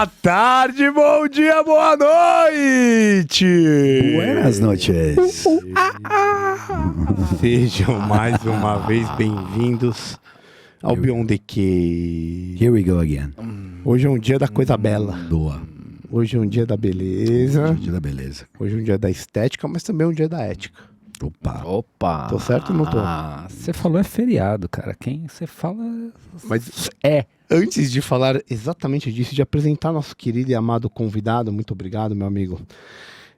Boa tarde, bom dia, boa noite! Buenas noches. Sejam mais uma vez bem-vindos ao Beyond the Cave. Here we go again. Hoje é um dia da coisa bela. Boa. Hoje é um dia da beleza. Dia da beleza. Hoje é um dia da estética, mas também é um dia da ética. Opa. Tô certo ou não tô? Você falou é feriado, cara. Quem você fala Mas é. antes de falar exatamente disso, de apresentar nosso querido e amado convidado, muito obrigado, meu amigo.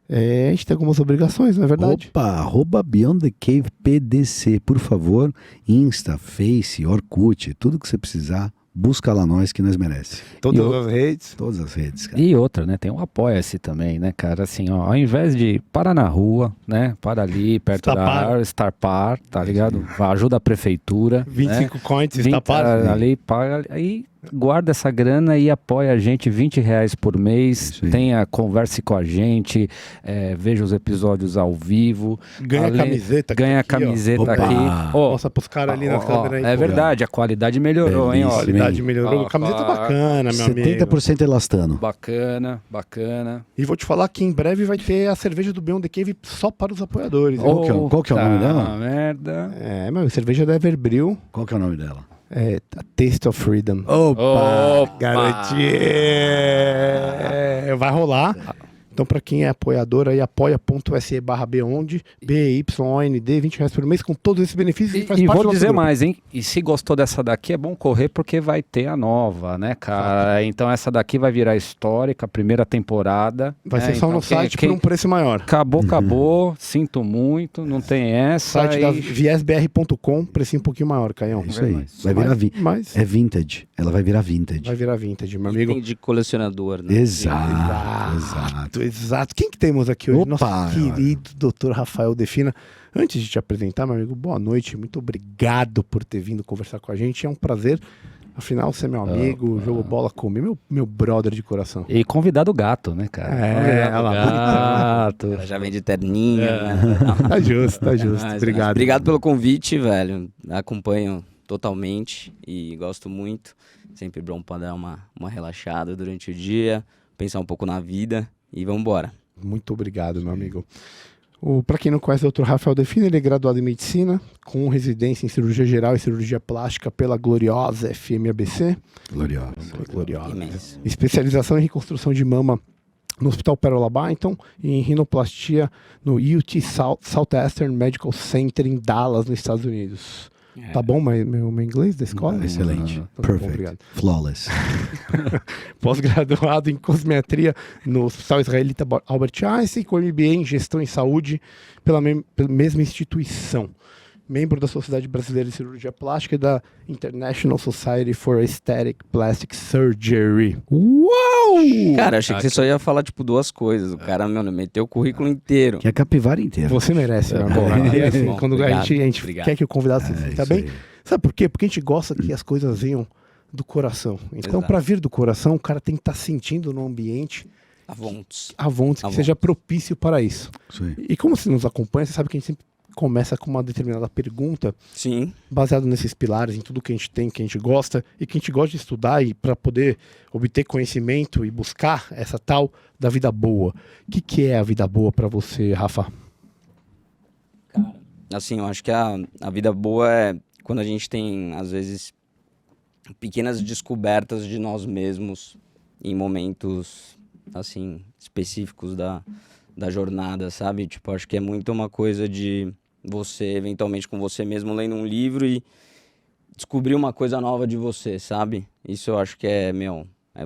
A gente tem algumas obrigações, não é verdade? Opa, @Beyond the Cave PDC, por favor. Insta, Face, Orkut, tudo que você precisar, busca lá nós que nós merece. Todas as redes. Todas as redes, cara. E outra, né? Tem um Apoia-se também, né, cara? Assim, ó, ao invés de parar na rua, né? Para ali, perto Starpar, tá ligado? Ajuda a prefeitura. 25 coins, 20, está para. ali, paga, aí guarda essa grana e apoia a gente R$20 por mês. Converse com a gente, veja os episódios ao vivo. Ganha camiseta. Ganha aqui, camiseta ó. aqui. Ó, mostra pros caras ali na câmera aí. é verdade, a qualidade melhorou, hein? A Ó, qualidade melhorou. Ó, Camiseta bacana, meu amigo. 70% elastano. Bacana. E vou te falar que em breve vai ter a cerveja do Beyond the Cave só para os apoiadores. Qual que é o nome dela? Merda. Meu, cerveja da Everbril. Qual que é o nome dela? A Taste of Freedom. Opa! Garantia! Vai rolar. Então, para quem é apoiador, aí apoia.se/Beyond, BYOND, R$20 por mês, com todos esses benefícios. E vou dizer mais, hein? E se gostou dessa daqui, é bom correr, porque vai ter a nova, né, cara? Então, essa daqui vai virar histórica, primeira temporada. Vai ser só então, no site por um preço maior. Acabou. Sinto muito, não tem essa. Site da viesbr.com, precinho um pouquinho maior, Caião. Isso aí. Vai virar Mas É vintage. Ela vai virar vintage. vai virar vintage, meu amigo. Tem de colecionador, né? Exato. Quem que temos aqui hoje? Opa, Nosso querido Dr. Rafael Defina. Antes de te apresentar, meu amigo, boa noite. Muito obrigado por ter vindo conversar com a gente. É um prazer. Afinal, você é meu amigo, jogou bola comigo, meu brother de coração. E convidado gato, né, cara? Convidado gato. Ela já vem de terninho, né? Tá justo. Obrigado. Obrigado pelo convite, velho. Acompanho totalmente e gosto muito. Sempre bom pra dar uma relaxada durante o dia, pensar um pouco na vida e vamos embora. Muito obrigado, meu amigo. Para quem não conhece o Dr. Rafael Defina, ele é graduado em Medicina, com residência em Cirurgia Geral e Cirurgia Plástica pela gloriosa FMABC. Gloriosa. Imenso. Especialização em reconstrução de mama no Hospital Pérola Byington e em rinoplastia no UT Southeastern Medical Center em Dallas, nos Estados Unidos. Tá bom meu inglês da escola? Excelente. Então tá bom, Perfect. obrigado. Flawless. Pós-graduado em cosmetria no Hospital Israelita Albert Einstein, com MBA em Gestão em Saúde pela mesma instituição. Membro da Sociedade Brasileira de Cirurgia Plástica e da International Society for Aesthetic Plastic Surgery. Uau! Cara, achei que você só ia falar, tipo, duas coisas. O cara, mano, meteu o currículo inteiro. Que é a capivara inteira. Você merece, meu amor. Bom, E assim, bom, quando obrigado, a gente obrigado. quer que o convidado se sinta isso bem. aí. Sabe por quê? Porque a gente gosta que as coisas venham do coração. Então, Exato. para vir do coração, o cara tem que estar sentindo no ambiente Avontes. que seja propício para isso. Isso aí. E como você nos acompanha, você sabe que a gente sempre começa com uma determinada pergunta, Sim. baseado nesses pilares, em tudo que a gente tem, que a gente gosta, e que a gente gosta de estudar e para poder obter conhecimento e buscar essa tal da vida boa. O que é a vida boa para você, Rafa? Cara, assim, eu acho que a vida boa é quando a gente tem, às vezes, pequenas descobertas de nós mesmos em momentos, assim, específicos da jornada, sabe? Tipo, acho que é muito uma coisa de você, eventualmente, com você mesmo, lendo um livro e descobrir uma coisa nova de você, sabe? Isso eu acho que é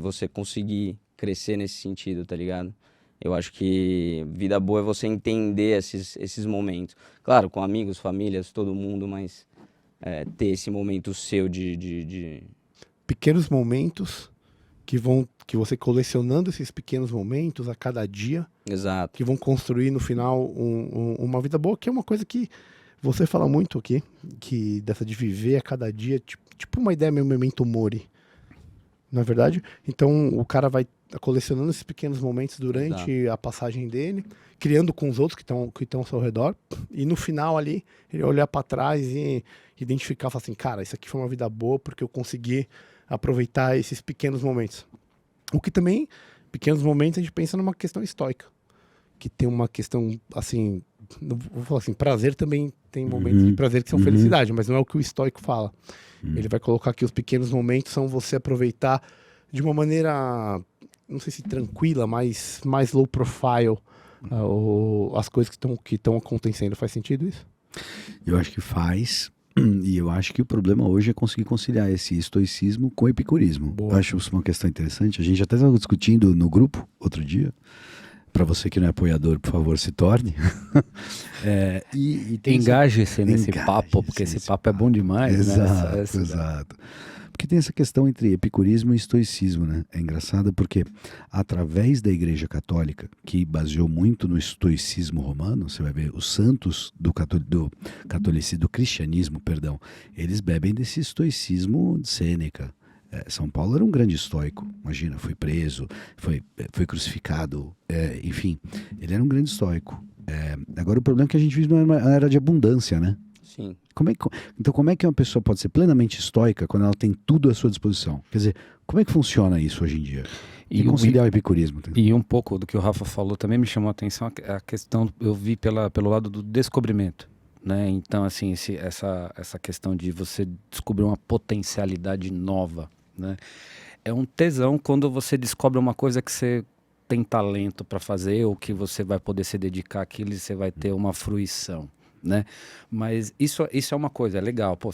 você conseguir crescer nesse sentido, tá ligado? Eu acho que vida boa é você entender esses momentos. Claro, com amigos, famílias, todo mundo, mas ter esse momento seu de... Pequenos momentos que você colecionando esses pequenos momentos a cada dia, Exato. que vão construir no final uma vida boa, que é uma coisa que você fala muito aqui, que dessa de viver a cada dia, tipo uma ideia meio memento mori, não é verdade? Então o cara vai colecionando esses pequenos momentos durante a passagem dele, criando com os outros que estão ao seu redor, e no final ali, ele olhar para trás e identificar, falar assim, cara, isso aqui foi uma vida boa porque eu consegui aproveitar esses pequenos momentos. O que também, pequenos momentos, a gente pensa numa questão estoica. Que tem uma questão, assim, vou falar assim, prazer também tem momentos de prazer que são felicidade, mas não é o que o estoico fala. Ele vai colocar que os pequenos momentos são você aproveitar de uma maneira, não sei se tranquila, mas mais low profile, as coisas que estão acontecendo. Faz sentido isso? Eu acho que faz. E eu acho que o problema hoje é conseguir conciliar esse estoicismo com o epicurismo. Boa. Eu acho isso uma questão interessante. A gente até estava discutindo no grupo outro dia. Para você que não é apoiador, por favor, se torne. Engaje-se nesse papo, porque esse papo é bom demais. Exato, né? Exato. Porque tem essa questão entre epicurismo e estoicismo, né? É engraçado porque através da Igreja Católica, que baseou muito no estoicismo romano, você vai ver os santos do cristianismo, perdão, eles bebem desse estoicismo de Sêneca. São Paulo era um grande estoico, imagina, foi preso, foi crucificado, enfim, ele era um grande estoico. Agora o problema é que a gente vive numa era de abundância, né? Sim. Então como é que uma pessoa pode ser plenamente estoica quando ela tem tudo à sua disposição? Quer dizer, como é que funciona isso hoje em dia? E conciliar o epicurismo. E um pouco do que o Rafa falou também me chamou a atenção, a questão, eu vi pelo lado do descobrimento. Né? Então, assim, essa questão de você descobrir uma potencialidade nova, né? É um tesão quando você descobre uma coisa que você tem talento para fazer ou que você vai poder se dedicar àquilo e você vai ter uma fruição, né? Mas isso é uma coisa, é legal. Pô,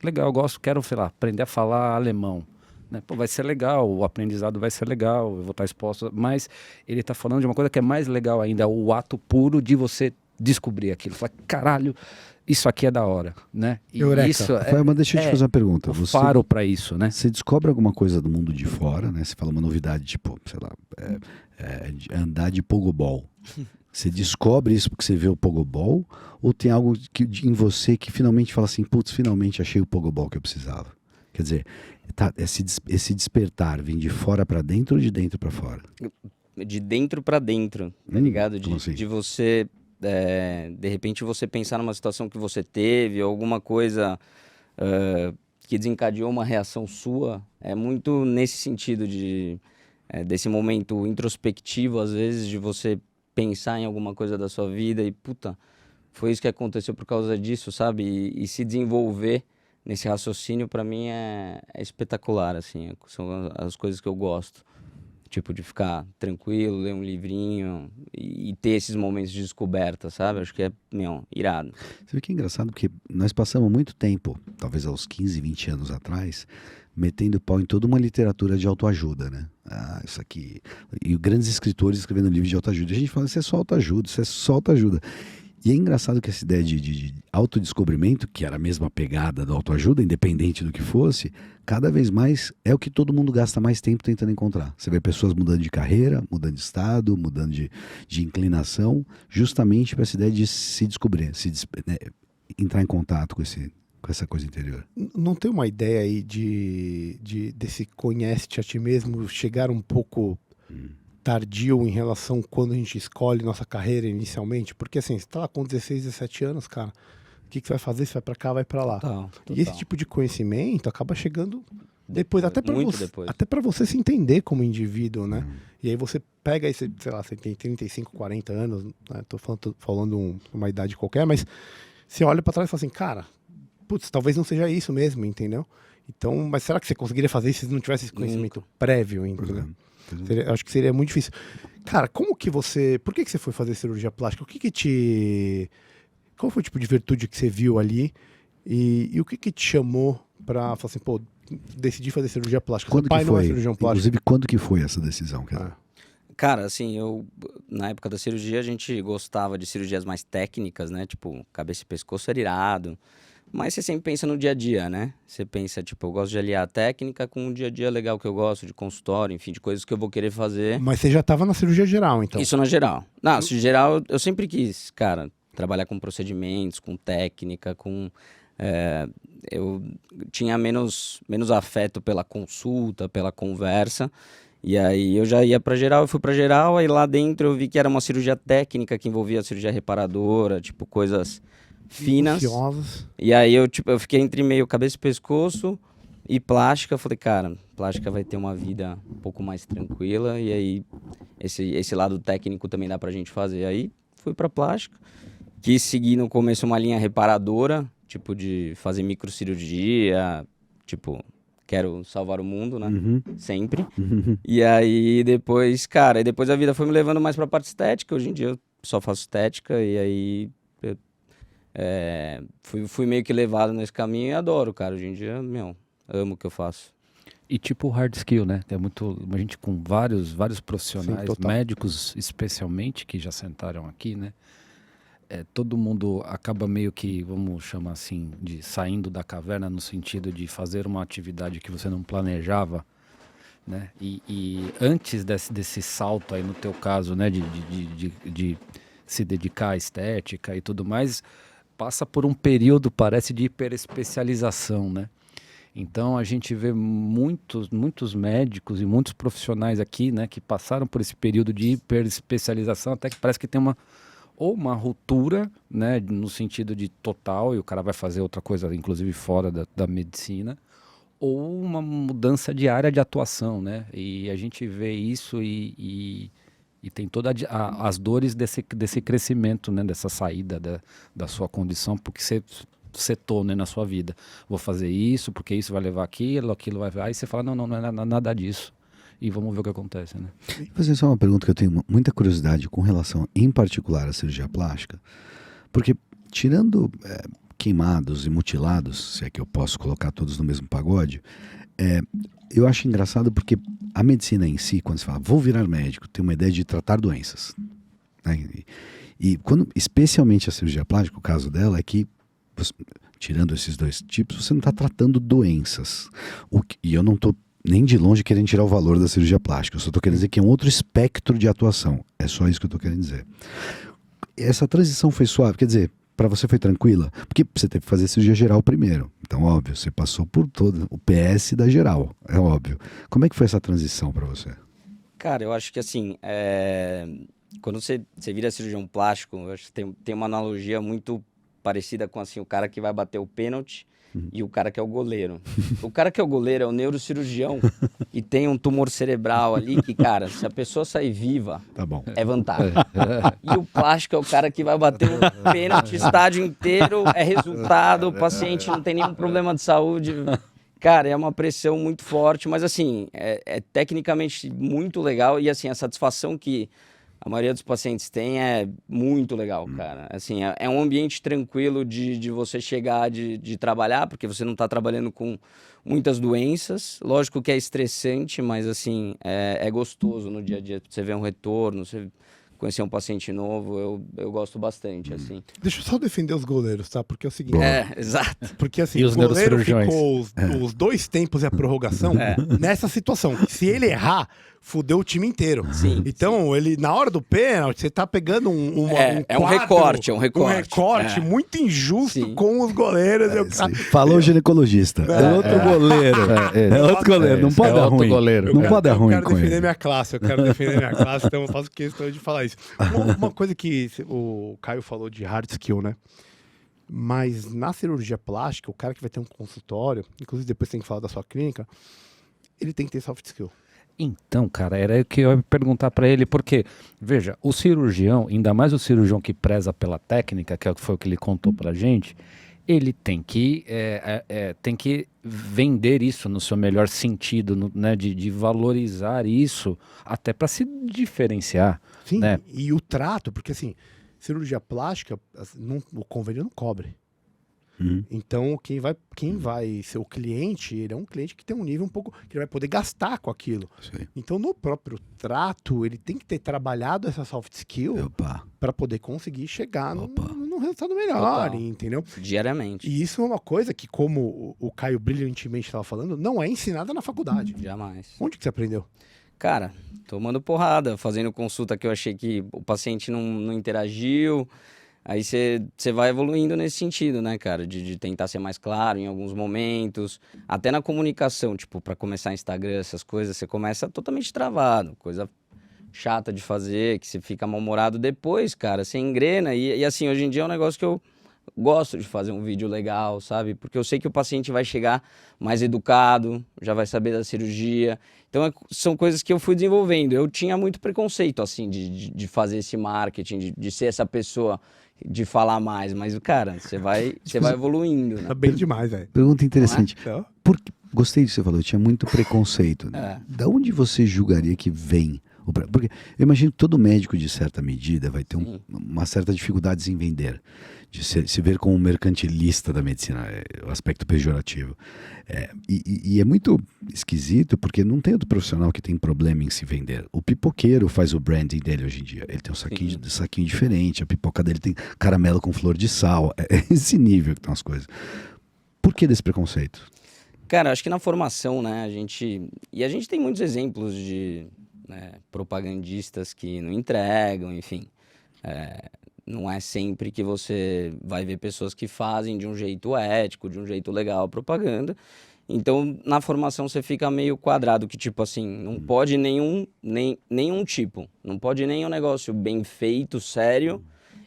legal, eu gosto, quero, sei lá, aprender a falar alemão. Né? Pô, vai ser legal, o aprendizado vai ser legal, eu vou estar exposto. Mas ele está falando de uma coisa que é mais legal ainda, o ato puro de você descobrir aquilo. Falar, caralho, isso aqui é da hora, né? E isso mas deixa eu te fazer uma pergunta. Você faro para isso, né? Você descobre alguma coisa do mundo de fora, né? Você fala uma novidade, tipo, sei lá, andar de pogobol. Você descobre isso porque você vê o pogobol? Ou tem algo em você que finalmente fala assim, putz, finalmente achei o pogobol que eu precisava? Quer dizer, esse despertar vem de fora para dentro ou de dentro para fora? De dentro para dentro, tá ligado? Assim? De você... de repente você pensar numa situação que você teve, alguma coisa que desencadeou uma reação sua, é muito nesse sentido desse momento introspectivo, às vezes, de você pensar em alguma coisa da sua vida e, puta, foi isso que aconteceu por causa disso, sabe? E se desenvolver nesse raciocínio, pra mim, é espetacular, assim, são as coisas que eu gosto. Tipo, de ficar tranquilo, ler um livrinho e ter esses momentos de descoberta, sabe? Acho que é, irado. Você vê que é engraçado porque nós passamos muito tempo, talvez aos 15, 20 anos atrás, metendo pau em toda uma literatura de autoajuda, né? Isso aqui... E grandes escritores escrevendo livros de autoajuda. E a gente fala, isso é só autoajuda, isso é só autoajuda. E é engraçado que essa ideia de autodescobrimento, que era a mesma pegada da autoajuda, independente do que fosse, cada vez mais é o que todo mundo gasta mais tempo tentando encontrar. Você vê pessoas mudando de carreira, mudando de estado, mudando de inclinação, justamente para essa ideia de se descobrir, né, entrar em contato com essa coisa interior. Não tem uma ideia aí desse conhece-te a ti mesmo chegar um pouco... tardio em relação quando a gente escolhe nossa carreira inicialmente? Porque assim, você tá lá com 16, 17 anos, cara, o que você vai fazer? Você vai pra cá, vai pra lá. Total. E esse tipo de conhecimento acaba chegando depois até pra você, depois. até para você se entender como indivíduo, né? E aí você pega aí, sei lá, você tem 35, 40 anos, né? Tô falando uma idade qualquer, mas você olha pra trás e fala assim, cara, putz, talvez não seja isso mesmo, entendeu? Então, mas será que você conseguiria fazer isso se não tivesse esse conhecimento prévio, entendeu? Acho que seria muito difícil. Cara, como que você... Por que você foi fazer cirurgia plástica? Qual foi o tipo de virtude que você viu ali? E o que te chamou pra falar assim, pô, decidi fazer cirurgia plástica? Quando Seu pai que não é foi? cirurgião plástico. Inclusive, quando que foi essa decisão? Cara, assim, na época da cirurgia, a gente gostava de cirurgias mais técnicas, né? Tipo, cabeça e pescoço era irado. Mas você sempre pensa no dia a dia, né? Você pensa, tipo, eu gosto de aliar a técnica com o dia a dia legal que eu gosto, de consultório, enfim, de coisas que eu vou querer fazer. Mas você já tava na cirurgia geral, então? Isso na geral. Na geral, eu sempre quis, cara, trabalhar com procedimentos, com técnica, eu tinha menos afeto pela consulta, pela conversa. E aí eu já ia pra geral, eu fui pra geral, aí lá dentro eu vi que era uma cirurgia técnica que envolvia cirurgia reparadora, tipo, coisas finas. Ansiosas. E aí eu fiquei entre meio cabeça e pescoço, E plástica, eu falei, cara, plástica vai ter uma vida um pouco mais tranquila, e aí esse lado técnico também dá pra gente fazer. Aí fui pra plástica, quis seguir no começo uma linha reparadora, tipo de fazer microcirurgia, tipo, quero salvar o mundo, né? Sempre. E aí depois, cara, e depois a vida foi me levando mais pra parte estética. Hoje em dia eu só faço estética, e aí eu, fui meio que levado nesse caminho e adoro, cara. Hoje em dia, amo o que eu faço. E tipo hard skill, né? Tem a gente com vários profissionais, Sim, total. médicos especialmente, que já sentaram aqui, né? Todo mundo acaba meio que, vamos chamar assim, de saindo da caverna no sentido de fazer uma atividade que você não planejava, né? E antes desse salto aí, no teu caso, né? De se dedicar à estética e tudo mais, passa por um período, parece, de hiperespecialização, né? Então a gente vê muitos médicos e muitos profissionais aqui, né, que passaram por esse período de hiperespecialização, até que parece que tem uma ruptura, né, no sentido de total, e o cara vai fazer outra coisa, inclusive fora da medicina, ou uma mudança de área de atuação, né? E a gente vê isso e tem todas as dores desse crescimento, né, dessa saída da sua condição, porque você setou, né, na sua vida. Vou fazer isso, porque isso vai levar aquilo vai... Aí você fala, não é nada disso. E vamos ver o que acontece, né? Vou fazer só uma pergunta que eu tenho muita curiosidade com relação, em particular, à cirurgia plástica. Porque, tirando queimados e mutilados, se é que eu posso colocar todos no mesmo pagode, eu acho engraçado porque a medicina em si, quando você fala, vou virar médico, tem uma ideia de tratar doenças. Né? E quando, especialmente a cirurgia plástica, o caso dela é que, tirando esses dois tipos, você não está tratando doenças. E eu não estou nem de longe querendo tirar o valor da cirurgia plástica. Eu só estou querendo dizer que é um outro espectro de atuação. É só isso que eu estou querendo dizer. Essa transição foi suave, quer dizer, para você foi tranquila? Porque você teve que fazer cirurgia geral primeiro. Então, óbvio, você passou por todo o PS da geral, é óbvio. Como é que foi essa transição para você? Cara, eu acho que assim, quando você vira cirurgião plástico, eu acho que tem uma analogia muito parecida com assim, o cara que vai bater o pênalti e o cara que é o goleiro. O cara que é o goleiro é o neurocirurgião e tem um tumor cerebral ali que, cara, se a pessoa sair viva, Tá bom. é vantagem. E o plástico é o cara que vai bater o pênalti, estádio inteiro, é resultado, o paciente não tem nenhum problema de saúde. Cara, é uma pressão muito forte, mas assim, é tecnicamente muito legal e assim, a satisfação que a maioria dos pacientes tem é muito legal, cara. Assim, é um ambiente tranquilo de você chegar, de trabalhar, porque você não está trabalhando com muitas doenças. Lógico que é estressante, mas assim, é gostoso no dia a dia. Você vê um retorno, você conhecer um paciente novo, eu gosto bastante, assim. Deixa eu só defender os goleiros, tá? Porque é o seguinte... Exato. Porque assim, E os o goleiro neurocirurgiões? ficou os 2 tempos e a prorrogação nessa situação. Se ele errar, fudeu o time inteiro. Sim, então, ele, na hora do pênalti, você tá pegando um quadro, recorte, um recorte muito injusto Sim. com os goleiros. Falou o ginecologista. É outro goleiro. É outro goleiro. Não pode dar ruim. Goleiro. Não pode dar ruim Eu quero com defender ele. minha classe, então eu faço questão de falar isso. Uma coisa que o Caio falou de hard skill, né? Mas na cirurgia plástica, o cara que vai ter um consultório, inclusive depois tem que falar da sua clínica, ele tem que ter soft skill. Então, cara, era o que eu ia perguntar para ele, porque, veja, o cirurgião, ainda mais o cirurgião que preza pela técnica, que foi o que ele contou pra gente, ele tem que vender isso no seu melhor sentido, né, de valorizar isso, até para se diferenciar. Sim, né? E o trato, porque assim, cirurgia plástica, o convênio não cobre. Então, quem vai ser o cliente, ele é um cliente que tem um nível um pouco, que ele vai poder gastar com aquilo. Sim. Então, no próprio trato, ele tem que ter trabalhado essa soft skill para poder conseguir chegar num resultado melhor, Total. entendeu? Diariamente. E isso é uma coisa que, como o Caio brilhantemente estava falando, não é ensinada na faculdade. Jamais. Onde que você aprendeu? Cara, tomando porrada, fazendo consulta que eu achei que o paciente não interagiu. Aí você vai evoluindo nesse sentido, né, cara? De tentar ser mais claro em alguns momentos. Até na comunicação, tipo, para começar Instagram, essas coisas, você começa totalmente travado. Coisa chata de fazer, que você fica mal-humorado depois, cara. Você engrena. E assim, hoje em dia é um negócio que eu gosto de fazer um vídeo legal, sabe? Porque eu sei que o paciente vai chegar mais educado, já vai saber da cirurgia. Então, são coisas que eu fui desenvolvendo. Eu tinha muito preconceito, assim, de fazer esse marketing, de ser essa pessoa, de falar mais. Mas, cara, você vai evoluindo, né? Tá bem demais, velho. Pergunta interessante. Então, Gostei do que você falou, eu tinha muito preconceito. Né? Da onde você julgaria que vem? Porque eu imagino que todo médico, de certa medida, vai ter uma certa dificuldade em vender, de se ver como um mercantilista da medicina, o aspecto pejorativo. E é muito esquisito, porque não tem outro profissional que tem problema em se vender. O pipoqueiro faz o branding dele hoje em dia. Ele tem um saquinho diferente, a pipoca dele tem caramelo com flor de sal. É esse nível que estão as coisas. Por que desse preconceito? Cara, acho que na formação, né, a gente tem muitos exemplos de propagandistas que não entregam, enfim. Não é sempre que você vai ver pessoas que fazem de um jeito ético, de um jeito legal a propaganda. Então, na formação você fica meio quadrado, que tipo assim, não pode nenhum tipo. Não pode nem um negócio bem feito, sério,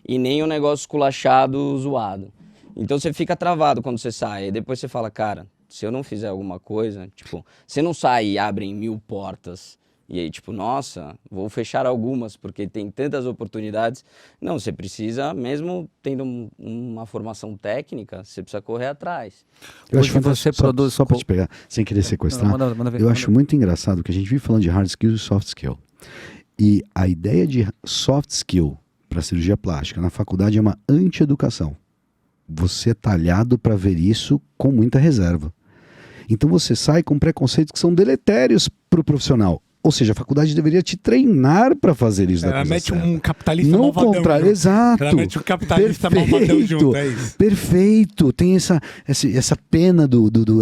e nem um negócio esculachado, zoado. Então você fica travado quando você sai. E depois você fala, cara, se eu não fizer alguma coisa, tipo, você não sai e abrem 1000 portas, e aí, tipo, nossa, vou fechar algumas porque tem tantas oportunidades. Não, você precisa, mesmo tendo uma formação técnica, você precisa correr atrás. Eu acho que você produz... Só para te pegar, sem querer sequestrar, eu acho muito engraçado que a gente vive falando de hard skill e soft skill. E a ideia de soft skill para cirurgia plástica na faculdade é uma anti-educação. Você é talhado para ver isso com muita reserva. Então você sai com preconceitos que são deletérios para o profissional. Ou seja, a faculdade deveria te treinar para fazer isso. Ela mete um capitalista malvadão. Não contrário, exato. Ela mete um capitalista malvadão junto, é isso. Perfeito. Tem essa pena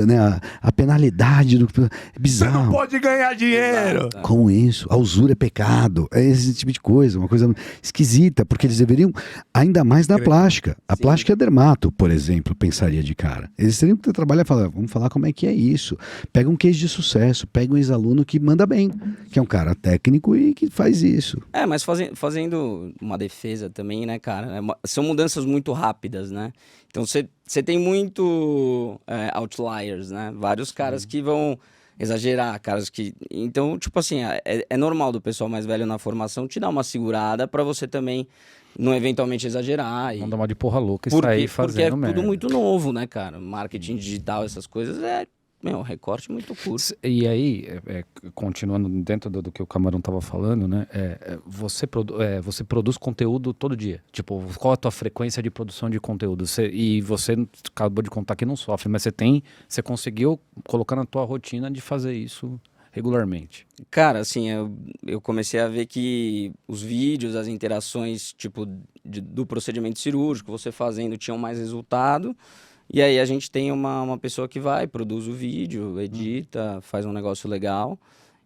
né, a penalidade. É bizarro. Você não pode ganhar dinheiro. Como isso? A usura é pecado. É esse tipo de coisa. Uma coisa esquisita, porque eles deveriam, ainda mais na plástica. A plástica é dermato, por exemplo, pensaria de cara. Eles teriam que trabalhar e falar, vamos falar como é que é isso. Pega um case de sucesso, pega um ex-aluno que manda bem. Que é um cara técnico e que faz isso. Mas fazendo uma defesa também, né, cara? São mudanças muito rápidas, né? Então você tem muito outliers, né? Vários caras que vão exagerar, caras que... Então, tipo assim, é normal do pessoal mais velho na formação te dar uma segurada pra você também não eventualmente exagerar. Não dar uma de porra louca e sair fazendo porque é tudo muito novo, né, cara? Marketing digital, essas coisas recorte muito curto. E aí, continuando dentro do que o Camarão estava falando, né? Você produz conteúdo todo dia. Tipo, qual a tua frequência de produção de conteúdo? E você acabou de contar que não sofre, mas você conseguiu colocar na tua rotina de fazer isso regularmente? Cara, assim, eu comecei a ver que os vídeos, as interações, tipo, do procedimento cirúrgico, você fazendo, tinham mais resultado. E aí a gente tem uma pessoa que vai, produz o vídeo, edita, faz um negócio legal.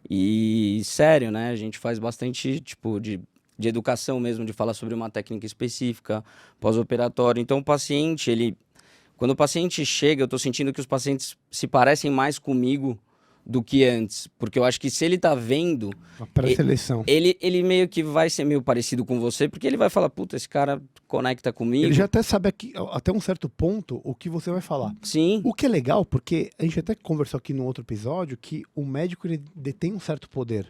E sério, né? A gente faz bastante, tipo, de educação mesmo, de falar sobre uma técnica específica, pós-operatório. Então o paciente, quando o paciente chega, eu tô sentindo que os pacientes se parecem mais comigo do que antes. Porque eu acho que se ele tá vendo... Uma pré-seleção. Ele meio que vai ser meio parecido com você, porque ele vai falar, puta, esse cara conecta comigo. Ele já até sabe até um certo ponto o que você vai falar. Sim. O que é legal, porque a gente até conversou aqui no outro episódio, que o médico ele detém um certo poder.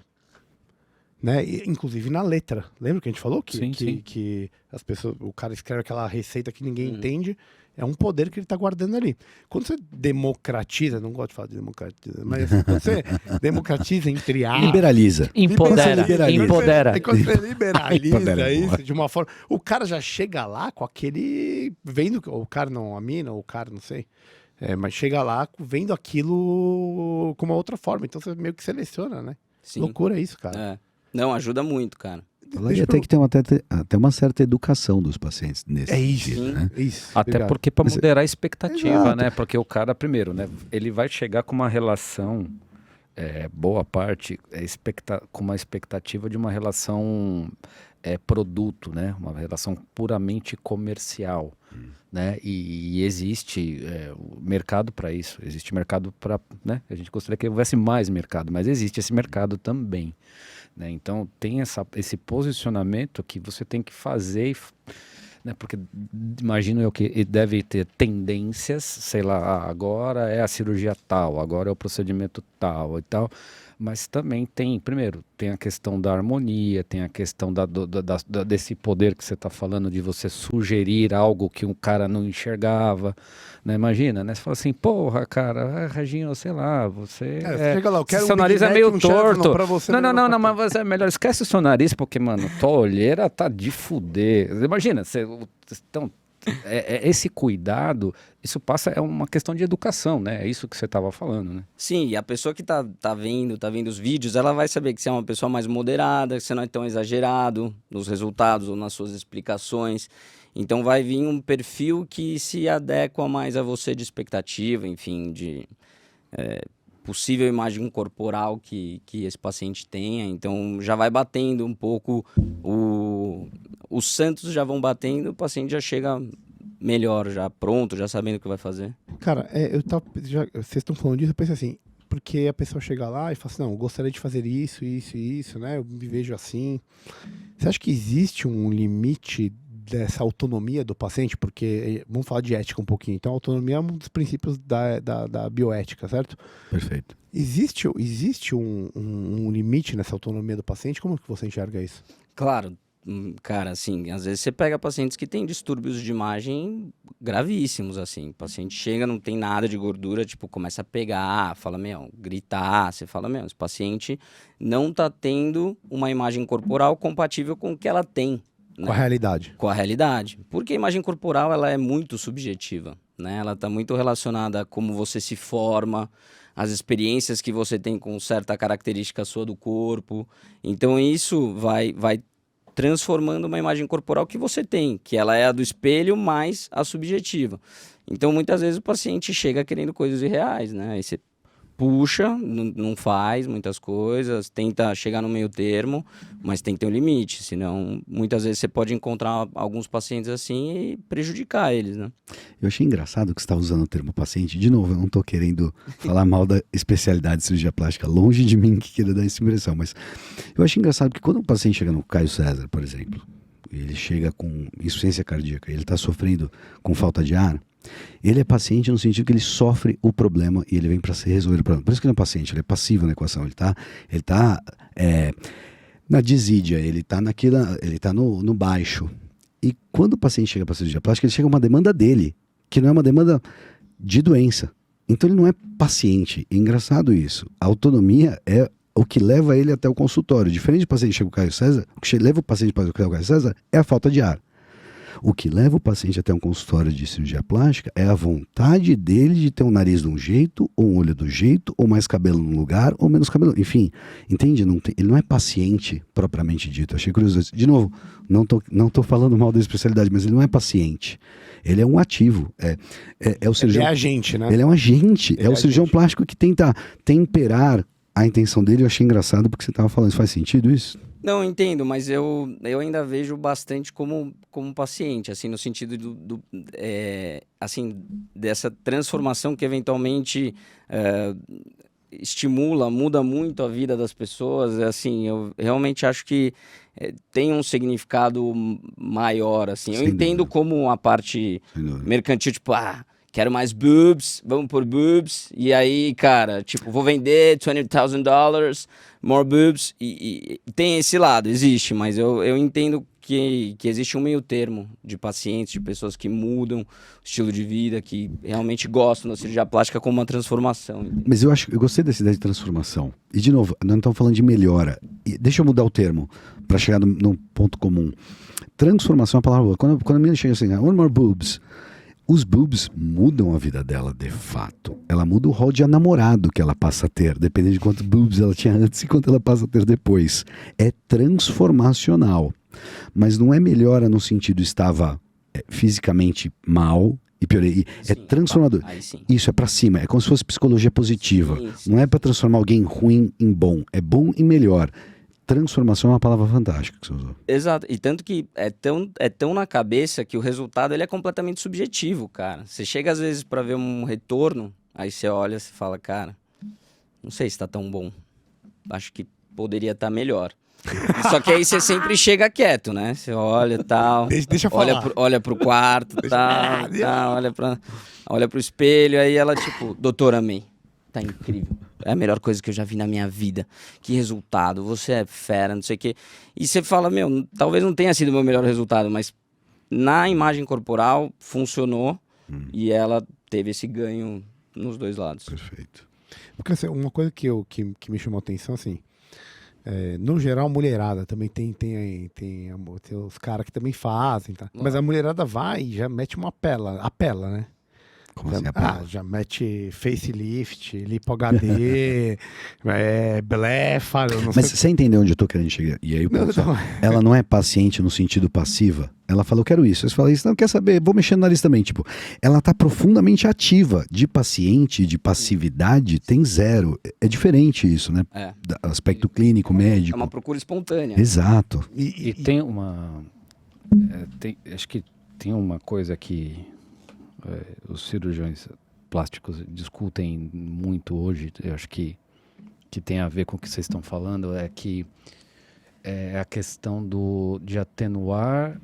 Né? Inclusive na letra. Lembra que a gente falou? Que as pessoas, o cara escreve aquela receita que ninguém entende. É um poder que ele está guardando ali. Quando você democratiza, não gosto de falar de democratiza, mas quando você democratiza entre aspas... Liberaliza. Empodera. Quando você liberaliza isso de uma forma... O cara já chega lá com aquele... Vendo... O cara não, a mina, ou o cara, não sei. Mas chega lá vendo aquilo com uma outra forma. Então você meio que seleciona, né? Sim. Loucura isso, cara. Não, ajuda muito, cara. E até que tem até uma certa educação dos pacientes nesse sentido, né? Isso. Até Obrigado. porque para moderar a expectativa, Exato. né? Porque o cara, primeiro, né? Ele vai chegar com uma relação, boa parte, com uma expectativa de uma relação produto, né? Uma relação puramente comercial, né? E existe mercado para isso. Existe mercado para, né? A gente gostaria que houvesse mais mercado, mas existe esse mercado também. Né? Então tem esse posicionamento que você tem que fazer né? Porque imagino eu que ele deve ter tendências, sei lá, agora é a cirurgia tal, agora é o procedimento tal e tal. Mas também primeiro, tem a questão da harmonia, tem a questão desse poder que você está falando de você sugerir algo que um cara não enxergava, né? Imagina, né? Você fala assim, porra, cara, Reginho, sei lá, você chega lá, eu quero seu um nariz Big é Mac, meio um chefe, torto. pra você, Não, mas você é melhor, esquece o seu nariz, porque, mano, tua olheira tá de fuder. Imagina, então, esse cuidado, isso é uma questão de educação, né? É isso que você estava falando, né? Sim, e a pessoa que tá vendo os vídeos, ela vai saber que você é uma pessoa mais moderada, que você não é tão exagerado nos resultados ou nas suas explicações. Então vai vir um perfil que se adequa mais a você de expectativa, enfim, de possível imagem corporal que esse paciente tenha. Então já vai batendo um pouco, os santos já vão batendo, o paciente já chega melhor, já pronto, já sabendo o que vai fazer. Cara, vocês estão falando disso, eu pensei assim, porque a pessoa chega lá e fala assim, não, eu gostaria de fazer isso, isso e isso, né? Eu me vejo assim. Você acha que existe um limite dessa autonomia do paciente? Porque, vamos falar de ética um pouquinho. Então, a autonomia é um dos princípios da bioética, certo? Perfeito. Existe um limite nessa autonomia do paciente? Como que você enxerga isso? Claro, cara, assim, às vezes você pega pacientes que têm distúrbios de imagem gravíssimos, assim. O paciente chega, não tem nada de gordura, tipo, começa a pegar, fala, gritar. Você fala, esse paciente não tá tendo uma imagem corporal compatível com o que ela tem. Né? Com a realidade. Com a realidade. Porque a imagem corporal, ela é muito subjetiva, né? Ela tá muito relacionada a como você se forma, as experiências que você tem com certa característica sua do corpo. Então, isso vai transformando uma imagem corporal que você tem, que ela é a do espelho mais a subjetiva. Então, muitas vezes o paciente chega querendo coisas irreais, né? Aí você puxa, não faz muitas coisas, tenta chegar no meio termo, mas tem que ter um limite, senão muitas vezes você pode encontrar alguns pacientes assim e prejudicar eles, né? Eu achei engraçado que você está usando o termo paciente. De novo, eu não estou querendo falar mal da especialidade de cirurgia plástica, longe de mim que queira dar essa impressão, mas eu achei engraçado que quando um paciente chega no Caio César, por exemplo, ele chega com insuficiência cardíaca, ele está sofrendo com falta de ar, ele é paciente no sentido que ele sofre o problema e ele vem para se resolver o problema. Por isso que ele é paciente, ele é passivo na equação, ele tá na desídia, ele tá no baixo. E quando o paciente chega para cirurgia plástica, ele chega a uma demanda dele, que não é uma demanda de doença. Então ele não é paciente. É engraçado isso. A autonomia é o que leva ele até o consultório. Diferente do paciente que chega o Caio César, o que leva o paciente para o Caio César é a falta de ar. O que leva o paciente até um consultório de cirurgia plástica é a vontade dele de ter um nariz de um jeito, ou um olho do jeito, ou mais cabelo num lugar, ou menos cabelo. Enfim, entende? Ele não é paciente propriamente dito. Achei curioso. De novo, não tô falando mal da especialidade, mas ele não é paciente. Ele é um ativo. É o cirurgião. Ele é agente, né? Ele é um agente. É o cirurgião plástico que tenta temperar a intenção dele. Eu achei engraçado porque você estava falando. Faz sentido isso? Não, entendo, mas eu ainda vejo bastante como paciente, assim, no sentido assim, dessa transformação que eventualmente estimula, muda muito a vida das pessoas. Assim, eu realmente acho que tem um significado maior, assim. Eu entendo como a parte mercantil, tipo, quero mais boobs, vamos por boobs. E aí, cara, tipo, vou vender $20,000, more boobs. E tem esse lado, existe, mas eu entendo que existe um meio termo de pacientes, de pessoas que mudam o estilo de vida, que realmente gostam da cirurgia plástica como uma transformação. Entendeu? Mas eu gostei dessa ideia de transformação. E, de novo, nós não estamos falando de melhora. Deixa eu mudar o termo para chegar num ponto comum. Transformação é uma palavra boa. Quando a menina chega assim, one more boobs, os boobs mudam a vida dela de fato. Ela muda o rol de namorado que ela passa a ter, dependendo de quantos boobs ela tinha antes e quanto ela passa a ter depois. É transformacional. Mas não é melhora no sentido estava fisicamente mal e piorei. É transformador. Isso é pra cima. É como se fosse psicologia positiva. Sim. Não é pra transformar alguém ruim em bom. É bom em melhor. Transformação é uma palavra fantástica que você usou. Exato. E tanto que é tão na cabeça que o resultado ele é completamente subjetivo, cara. Você chega às vezes pra ver um retorno, aí você olha e fala, cara, não sei se tá tão bom. Acho que poderia estar melhor. Só que aí você sempre chega quieto, né? Você olha e tal. Deixa eu olha falar. olha pro quarto e tal, olha pro espelho, aí ela tipo, doutor, amei. Tá incrível. É a melhor coisa que eu já vi na minha vida. Que resultado, você é fera, não sei o quê. E você fala, meu, talvez não tenha sido o meu melhor resultado, mas na imagem corporal funcionou e ela teve esse ganho nos dois lados. Perfeito. Porque assim, uma coisa que me chamou a atenção, assim, no geral, mulherada também tem os caras que também fazem, tá? Mas a mulherada vai e já mete uma apela, né? Como assim, apela? Já mete facelift, lipo HD, blefa, eu não Mas sei. você entendeu onde eu tô querendo chegar? E aí o Não, pessoal, não. ela não é paciente no sentido passiva. Ela fala, eu quero isso. Você fala isso, não quer saber, vou mexer no nariz também. Tipo, ela tá profundamente ativa. De paciente, de passividade, tem zero. É diferente isso, né? É. Aspecto clínico, É médico. uma procura espontânea. Exato. E tem uma. Acho que tem uma coisa que os cirurgiões plásticos discutem muito hoje, eu acho que tem a ver com o que vocês estão falando, é que é a questão de atenuar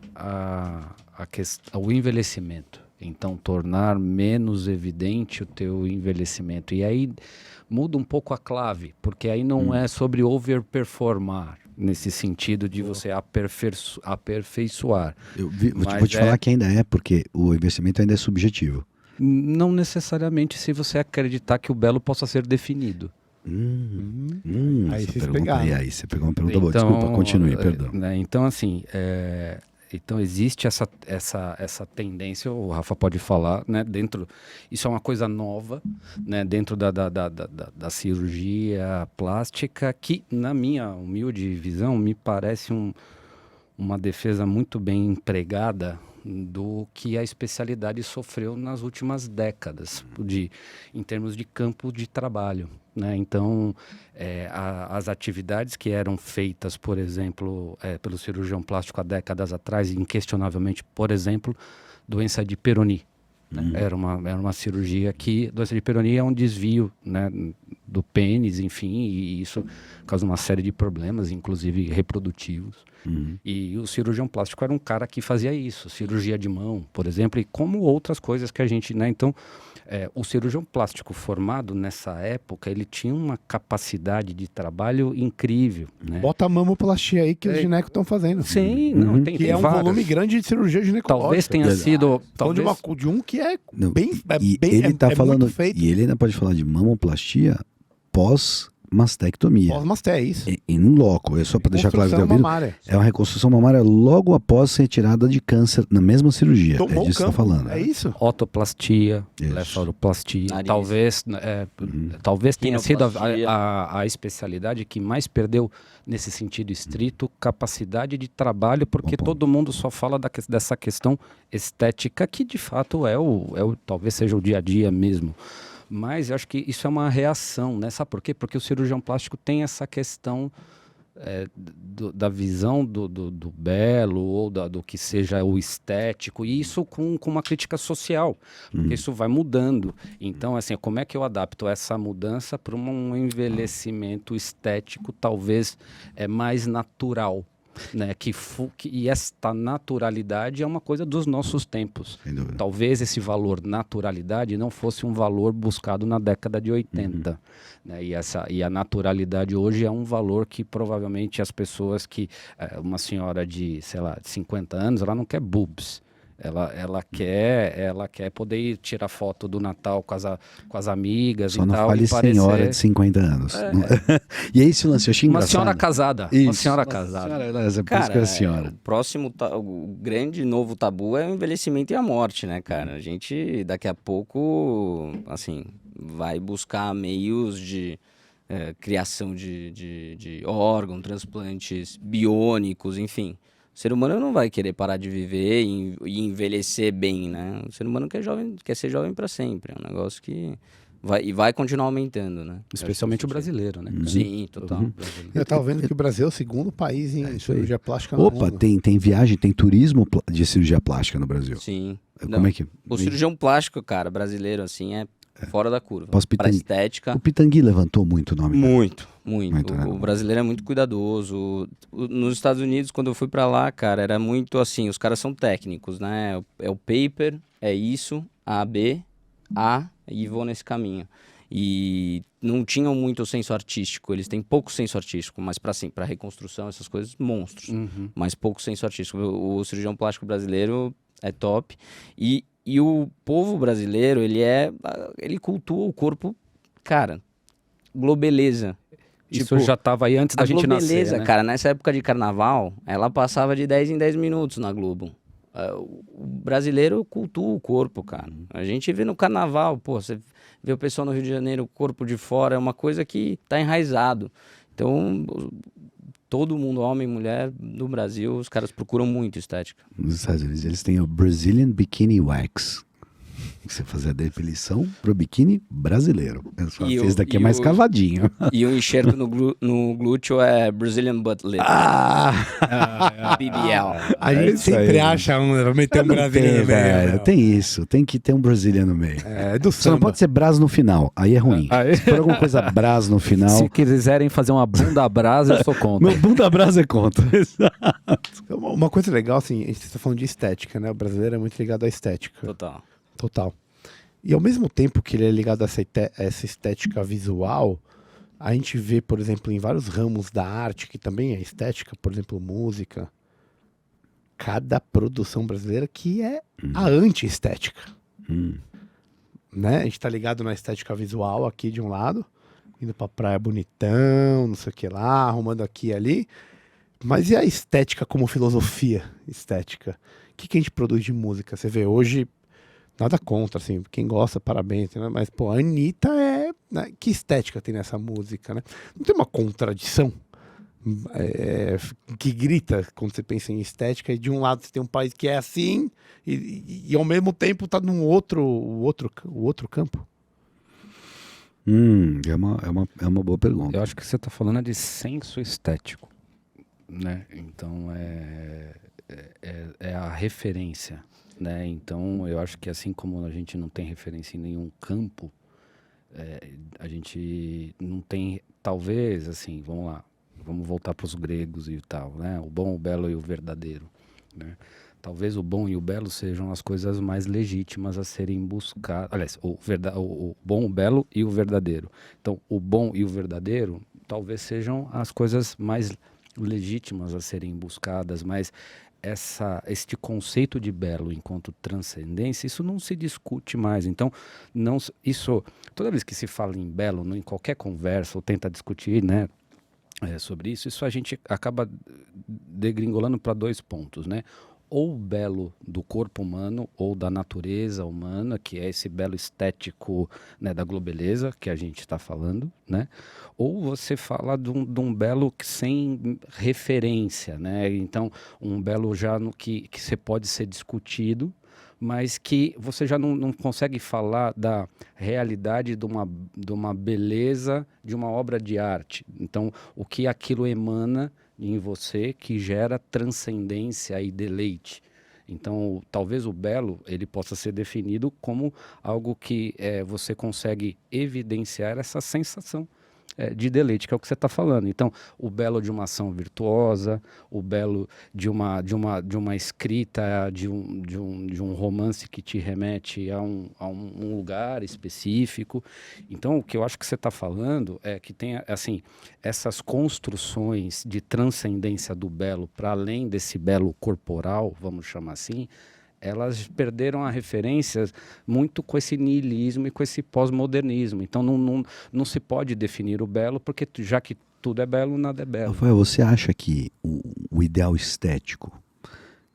o envelhecimento. Então, tornar menos evidente o teu envelhecimento. E aí muda um pouco a clave, porque aí não é sobre overperformar, nesse sentido de você aperfeiçoar. Vou te falar que ainda é, porque o investimento ainda é subjetivo. Não necessariamente se você acreditar que o belo possa ser definido. Aí Essa vocês pergunta pegaram. aí você pegou uma pergunta boa. Desculpa, continue, perdão. Né, então, assim, então existe essa tendência, o Rafa pode falar, né, isso é uma coisa nova, né, dentro da cirurgia plástica, que, na minha humilde visão, me parece uma defesa muito bem empregada do que a especialidade sofreu nas últimas décadas, em termos de campo de trabalho, né? Então, as atividades que eram feitas, por exemplo, pelo cirurgião plástico há décadas atrás, inquestionavelmente, por exemplo, doença de Peyronie. Né? Era uma cirurgia que... Doença de Peyronie é um desvio, né, do pênis, enfim, e isso causa uma série de problemas, inclusive reprodutivos. E o cirurgião plástico era um cara que fazia isso, cirurgia de mão, por exemplo, e como outras coisas que a gente... Né? Então, o cirurgião plástico formado nessa época, ele tinha uma capacidade de trabalho incrível. Né? Bota a mamoplastia aí que os ginecos estão fazendo. Sim, não, Que tem é um vários. volume grande de cirurgia ginecológica. Talvez tenha sido... Talvez... De um que é Não, bem... e ele tá falando, muito feito. e ele ainda pode falar de mamoplastia pós-mastectomia. Pós-masté, é isso. Em um loco, só para deixar claro que tá Reconstrução ouvindo, mamária. é uma reconstrução mamária logo após retirada de câncer, na mesma cirurgia. Tomou É disso o que você campo. tá falando. É isso. Otoplastia, Isso. blefaroplastia, Nariz. talvez tenha sido Rinoplastia. a especialidade que mais perdeu, nesse sentido estrito, capacidade de trabalho, porque Bom ponto. todo mundo só fala dessa questão estética, que de fato talvez seja o dia a dia mesmo. Mas eu acho que isso é uma reação, né? Sabe por quê? Porque o cirurgião plástico tem essa questão da visão do belo ou do que seja o estético, e isso com uma crítica social, porque isso vai mudando. Então, assim, como é que eu adapto essa mudança para um envelhecimento estético talvez mais natural? Né, e esta naturalidade é uma coisa dos nossos tempos. Sem dúvida. Talvez esse valor naturalidade não fosse um valor buscado na década de 80. Né, e a naturalidade hoje é um valor que provavelmente as pessoas uma senhora de, sei lá, de 50 anos, ela não quer boobs. Ela quer poder ir tirar foto do Natal com as amigas Só e não tal. fale e parecer... senhora de 50 anos. E aí esse lance, eu achei Uma engraçado. senhora casada. Isso. Uma senhora Nossa casada. senhora, essa Cara, é a senhora. o próximo, o grande novo tabu é o envelhecimento e a morte, né, cara? A gente, daqui a pouco, assim, vai buscar meios de criação de órgãos, transplantes biônicos, enfim. O ser humano não vai querer parar de viver e envelhecer bem, né? O ser humano quer ser jovem para sempre. É um negócio que vai continuar aumentando, né? Especialmente o brasileiro, né? Sim, total. Eu tava vendo que o Brasil é o segundo país em cirurgia plástica no Opa, mundo. tem viagem, tem turismo de cirurgia plástica no Brasil. Sim. Como é que... O cirurgião plástico, cara, brasileiro, assim, é fora da curva. Pós Para estética. O Pitangui levantou muito o nome. Muito. Né? O brasileiro é muito cuidadoso. Nos Estados Unidos, quando eu fui pra lá, cara, era muito assim, os caras são técnicos, né? É o paper, é isso, A, B, A, e vou nesse caminho. E não tinham muito senso artístico, eles têm pouco senso artístico, mas pra reconstrução, essas coisas, monstros. Mas pouco senso artístico. O cirurgião plástico brasileiro é top. E o povo brasileiro, ele cultua o corpo, cara, globeleza. Isso já estava aí antes da gente nascer, Beleza, né? cara, nessa época de carnaval, ela passava de 10 em 10 minutos na Globo. O brasileiro cultua o corpo, cara. A gente vê no carnaval, pô, você vê o pessoal no Rio de Janeiro, o corpo de fora, é uma coisa que tá enraizado. Então, todo mundo, homem e mulher, no Brasil, os caras procuram muito estética. Nos Estados Unidos, eles têm o Brazilian Bikini Wax. Você fazer a definição pro biquíni brasileiro. Esse daqui é mais cavadinho. E o enxerto no glúteo é Brazilian Butt Lift. BBL. A gente sempre acha vai meter um brasileiro no meio. Velho, tem isso, tem que ter um brasileiro no meio. É do Só não samba. pode ser Brás no final, aí é ruim. Se for alguma coisa Brás no final... Se quiserem fazer uma bunda brasa, eu sou contra. Meu bunda Brás é contra. Uma coisa legal, assim, a gente está falando de estética, né? O brasileiro é muito ligado à estética. Total. E ao mesmo tempo que ele é ligado a essa estética visual, a gente vê, por exemplo, em vários ramos da arte, que também é estética, por exemplo, música, cada produção brasileira que é a anti-estética. Né? A gente tá ligado na estética visual aqui de um lado, indo pra praia bonitão, não sei o que lá, arrumando aqui e ali. Mas e a estética como filosofia estética? O que a gente produz de música? Você vê hoje... Nada contra, assim, quem gosta, parabéns, né? Mas, pô, a Anitta né? Que estética tem nessa música, né? Não tem uma contradição que grita quando você pensa em estética, e de um lado você tem um país que é assim, e ao mesmo tempo tá num outro campo? É uma boa pergunta. Eu acho que você está falando de senso estético, né? Então, é a referência. Né? Então, eu acho que assim como a gente não tem referência em nenhum campo, a gente não tem, talvez, assim, vamos lá, vamos voltar para os gregos e tal, né? O bom, o belo e o verdadeiro, né? Talvez o bom e o belo sejam as coisas mais legítimas a serem buscadas, aliás, o bom, o belo e o verdadeiro. Então, o bom e o verdadeiro talvez sejam as coisas mais legítimas a serem buscadas, mas este conceito de belo enquanto transcendência, isso não se discute mais. Então, toda vez que se fala em belo, em qualquer conversa, ou tenta discutir, né, sobre isso a gente acaba degringolando para 2 pontos, né? Ou o belo do corpo humano, ou da natureza humana, que é esse belo estético, né, da globeleza que a gente está falando, né? Ou você fala de um belo sem referência, né? Então, um belo já que você pode ser discutido, mas que você já não consegue falar da realidade de uma beleza de uma obra de arte. Então, o que aquilo emana em você que gera transcendência e deleite. Então, talvez o belo ele possa ser definido como algo que você consegue evidenciar essa sensação de deleite, que é o que você está falando. Então, o belo de uma ação virtuosa, o belo de uma escrita, de um romance que te remete a um lugar específico. Então, o que eu acho que você está falando é que tem, assim, essas construções de transcendência do belo para além desse belo corporal, vamos chamar assim, elas perderam a referência muito com esse niilismo e com esse pós-modernismo. Então, não se pode definir o belo, porque já que tudo é belo, nada é belo. Rafael, você acha que o ideal estético,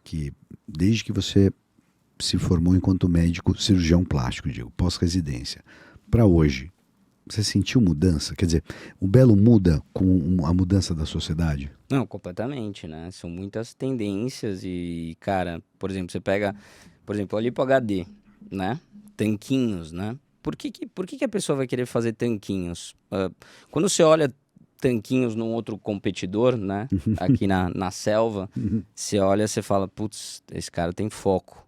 que desde que você se formou enquanto médico, cirurgião plástico, digo, pós-residência, para hoje, você sentiu mudança? Quer dizer, o belo muda com a mudança da sociedade? Não, completamente, né? São muitas tendências e, cara, por exemplo, você pega, por exemplo, a Lipo HD, né? Tanquinhos, né? Por que a pessoa vai querer fazer tanquinhos? Quando você olha tanquinhos num outro competidor, né? Aqui na selva, você olha, você fala, putz, esse cara tem foco,